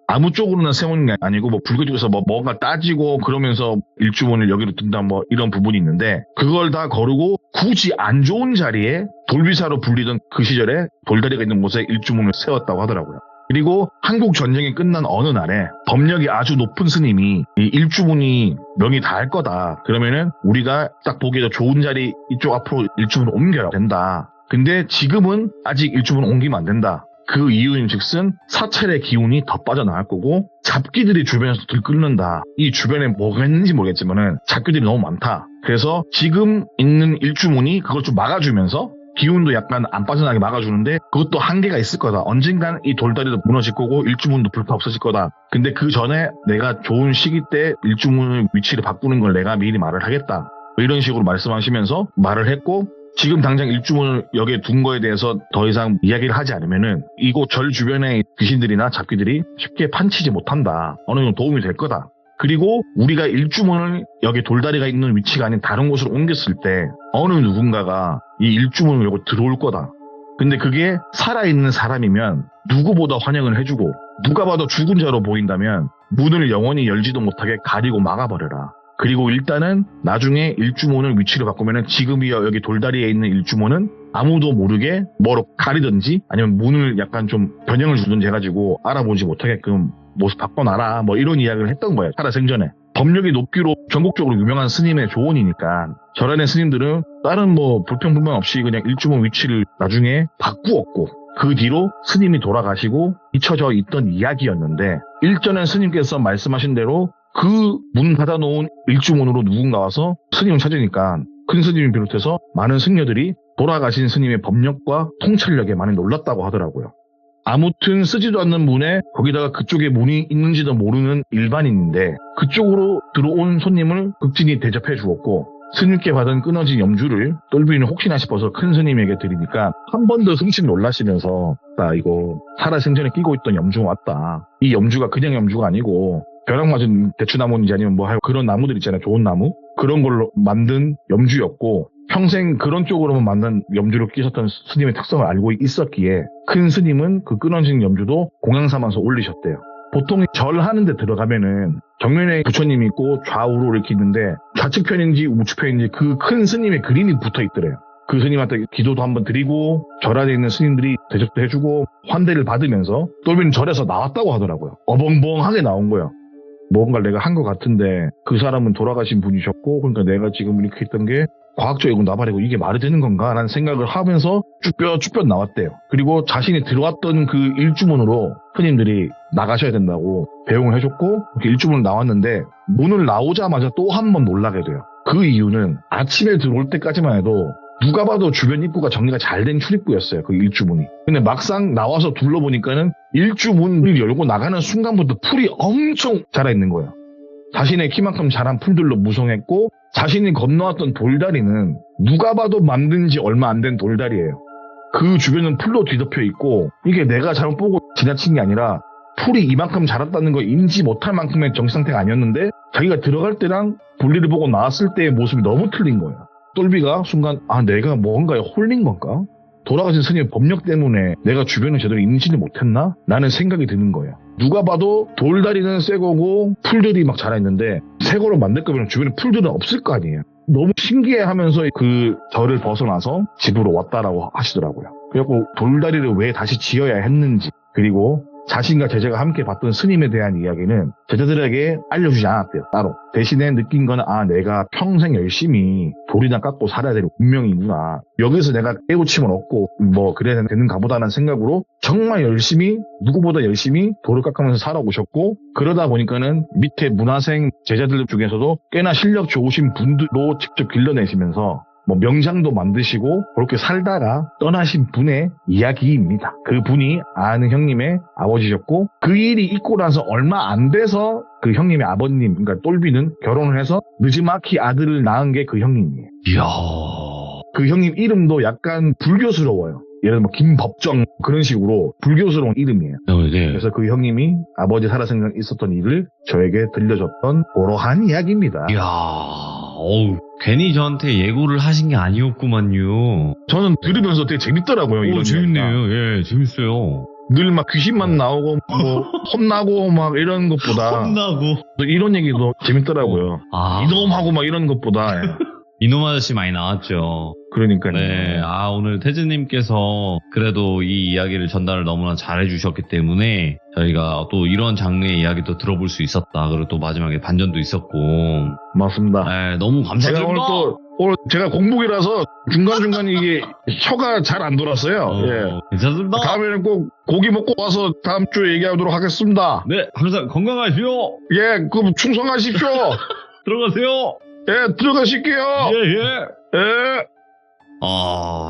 아무 쪽으로나 세우는 게 아니고 뭐 불교쪽에서 뭔가 따지고 그러면서 일주문을 여기로 둔다 뭐 이런 부분이 있는데 그걸 다 거르고 굳이 안 좋은 자리에 돌비사로 불리던 그 시절에 돌다리가 있는 곳에 일주문을 세웠다고 하더라고요. 그리고 한국 전쟁이 끝난 어느 날에 법력이 아주 높은 스님이 이 일주문이 명이 닿을 거다. 그러면은 우리가 딱 보기에도 좋은 자리 이쪽 앞으로 일주문을 옮겨야 된다. 근데 지금은 아직 일주문을 옮기면 안 된다. 그 이유인즉슨 사찰의 기운이 더 빠져나갈 거고 잡기들이 주변에서 들끓는다. 이 주변에 뭐가 있는지 모르겠지만은 잡기들이 너무 많다. 그래서 지금 있는 일주문이 그걸 좀 막아주면서 기운도 약간 안 빠져나게 막아주는데 그것도 한계가 있을 거다. 언젠간 이 돌다리도 무너질 거고 일주문도 불타 없어질 거다. 근데 그 전에 내가 좋은 시기 때 일주문의 위치를 바꾸는 걸 내가 미리 말을 하겠다. 이런 식으로 말씀하시면서 말을 했고 지금 당장 일주문을 여기에 둔 거에 대해서 더 이상 이야기를 하지 않으면은 이곳 절 주변의 귀신들이나 잡귀들이 쉽게 판치지 못한다. 어느 정도 도움이 될 거다. 그리고 우리가 일주문을 여기 돌다리가 있는 위치가 아닌 다른 곳으로 옮겼을 때 어느 누군가가 이 일주문을 여기 들어올 거다. 근데 그게 살아있는 사람이면 누구보다 환영을 해주고 누가 봐도 죽은 자로 보인다면 문을 영원히 열지도 못하게 가리고 막아버려라. 그리고 일단은 나중에 일주문을 위치를 바꾸면은 지금이 여기 돌다리에 있는 일주문은 아무도 모르게 뭐로 가리든지 아니면 문을 약간 좀 변형을 주든지 해가지고 알아보지 못하게끔 모습 바꿔놔라. 뭐 이런 이야기를 했던 거예요. 살아생전에. 법력이 높기로 전국적으로 유명한 스님의 조언이니까 절안의 스님들은 다른 뭐 불평불만 없이 그냥 일주문 위치를 나중에 바꾸었고 그 뒤로 스님이 돌아가시고 잊혀져 있던 이야기였는데 일전에 스님께서 말씀하신 대로 그 문 닫아놓은 일주문으로 누군가 와서 스님을 찾으니까 큰 스님을 비롯해서 많은 승려들이 돌아가신 스님의 법력과 통찰력에 많이 놀랐다고 하더라고요. 아무튼 쓰지도 않는 문에 거기다가 그쪽에 문이 있는지도 모르는 일반인인데 그쪽으로 들어온 손님을 극진히 대접해 주었고 스님께 받은 끊어진 염주를 똘비는 혹시나 싶어서 큰 스님에게 드리니까 한 번 더 흠칫 놀라시면서 나 이거 살아생전에 끼고 있던 염주가 왔다. 이 염주가 그냥 염주가 아니고 벼락 맞은 대추나무인지 아니면 뭐 그런 나무들 있잖아요. 좋은 나무. 그런 걸로 만든 염주였고 평생 그런 쪽으로만 만든 염주를 끼셨던 스님의 특성을 알고 있었기에 큰 스님은 그 끊어진 염주도 공양 삼아서 올리셨대요. 보통 절하는 데 들어가면은 정면에 부처님이 있고 좌우로 이렇게 있는데 좌측편인지 우측편인지 그 큰 스님의 그림이 붙어 있더래요. 그 스님한테 기도도 한번 드리고 절 안에 있는 스님들이 대접도 해주고 환대를 받으면서 똘비는 절에서 나왔다고 하더라고요. 어벙벙하게 나온 거예요. 뭔가를 내가 한 것 같은데 그 사람은 돌아가신 분이셨고 그러니까 내가 지금 이렇게 했던 게 과학적이고 나발이고 이게 말이 되는 건가 라는 생각을 하면서 쭈뼛쭈뼛 나왔대요. 그리고 자신이 들어왔던 그 일주문으로 스님들이 나가셔야 된다고 배웅을 해줬고 이렇게 일주문을 나왔는데 문을 나오자마자 또 한 번 놀라게 돼요. 그 이유는 아침에 들어올 때까지만 해도 누가 봐도 주변 입구가 정리가 잘 된 출입구였어요. 그 일주문이. 근데 막상 나와서 둘러보니까는 일주문을 열고 나가는 순간부터 풀이 엄청 자라 있는 거예요. 자신의 키만큼 자란 풀들로 무성했고 자신이 건너왔던 돌다리는 누가 봐도 만든 지 얼마 안 된 돌다리예요. 그 주변은 풀로 뒤덮여 있고 이게 내가 잘못 보고 지나친 게 아니라 풀이 이만큼 자랐다는 걸 인지 못할 만큼의 정신 상태가 아니었는데 자기가 들어갈 때랑 볼일을 보고 나왔을 때의 모습이 너무 틀린 거예요. 똘비가 순간 내가 뭔가에 홀린 건가? 돌아가신 스님의 법력 때문에 내가 주변을 제대로 인지를 못했나? 라는 생각이 드는 거예요. 누가 봐도 돌다리는 새 거고 풀들이 막 자라있는데 새 거로 만들 거면 주변에 풀들은 없을 거 아니에요. 너무 신기해하면서 그 절을 벗어나서 집으로 왔다라고 하시더라고요. 그래갖고 돌다리를 왜 다시 지어야 했는지 그리고 자신과 제자가 함께 봤던 스님에 대한 이야기는 제자들에게 알려주지 않았대요. 따로. 대신에 느낀 거는 내가 평생 열심히 돌이나 깎고 살아야 될 운명이구나. 여기서 내가 깨우침을 얻고 뭐 그래야 되는가 보다는 생각으로 정말 열심히 누구보다 열심히 돌을 깎으면서 살아오셨고 그러다 보니까는 밑에 문화생 제자들 중에서도 꽤나 실력 좋으신 분들로 직접 길러내시면서 뭐 명장도 만드시고 그렇게 살다가 떠나신 분의 이야기입니다. 그 분이 아는 형님의 아버지셨고 그 일이 있고 나서 얼마 안 돼서 그 형님의 아버님 그러니까 똘비는 결혼을 해서 느지막이 아들을 낳은 게 그 형님이에요. 이야. 그 형님 이름도 약간 불교스러워요. 예를 들면 뭐 김법정 그런 식으로 불교스러운 이름이에요. 네. 그래서 그 형님이 아버지 살아생전 있었던 일을 저에게 들려줬던 그러한 이야기입니다. 이야. 괜히 저한테 예고를 하신 게 아니었구만요. 저는 들으면서 되게 재밌더라고요. 이런 재밌네요. 예, 재밌어요. 늘 막 귀신만 나오고 뭐 혼나고 막 이런 것보다 혼나고 이런 얘기도 재밌더라고요. 이놈하고 막 이런 것보다 이놈 아저씨 많이 나왔죠. 그러니까요. 네, 오늘 태즈님께서 그래도 이 이야기를 전달을 너무나 잘해주셨기 때문에 저희가 또 이런 장르의 이야기도 들어볼 수 있었다. 그리고 또 마지막에 반전도 있었고. 맞습니다. 네, 너무 감사드립니다. 오늘 제가 공복이라서 중간중간 이게 혀가 잘 안 돌았어요. 예. 괜찮습니다. 다음에는 꼭 고기 먹고 와서 다음 주에 얘기하도록 하겠습니다. 네, 항상 건강하시오. 예, 그럼 충성하십시오. 들어가세요. 예, 들어가실게요. 예. 예.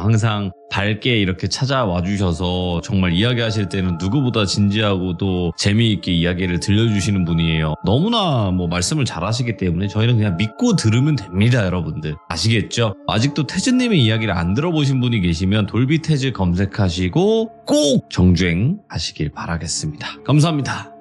항상 밝게 이렇게 찾아와 주셔서 정말 이야기하실 때는 누구보다 진지하고 또 재미있게 이야기를 들려주시는 분이에요. 너무나 뭐 말씀을 잘하시기 때문에 저희는 그냥 믿고 들으면 됩니다, 여러분들. 아시겠죠? 아직도 태즈님의 이야기를 안 들어보신 분이 계시면 돌비 태즈 검색하시고 꼭 정주행 하시길 바라겠습니다. 감사합니다.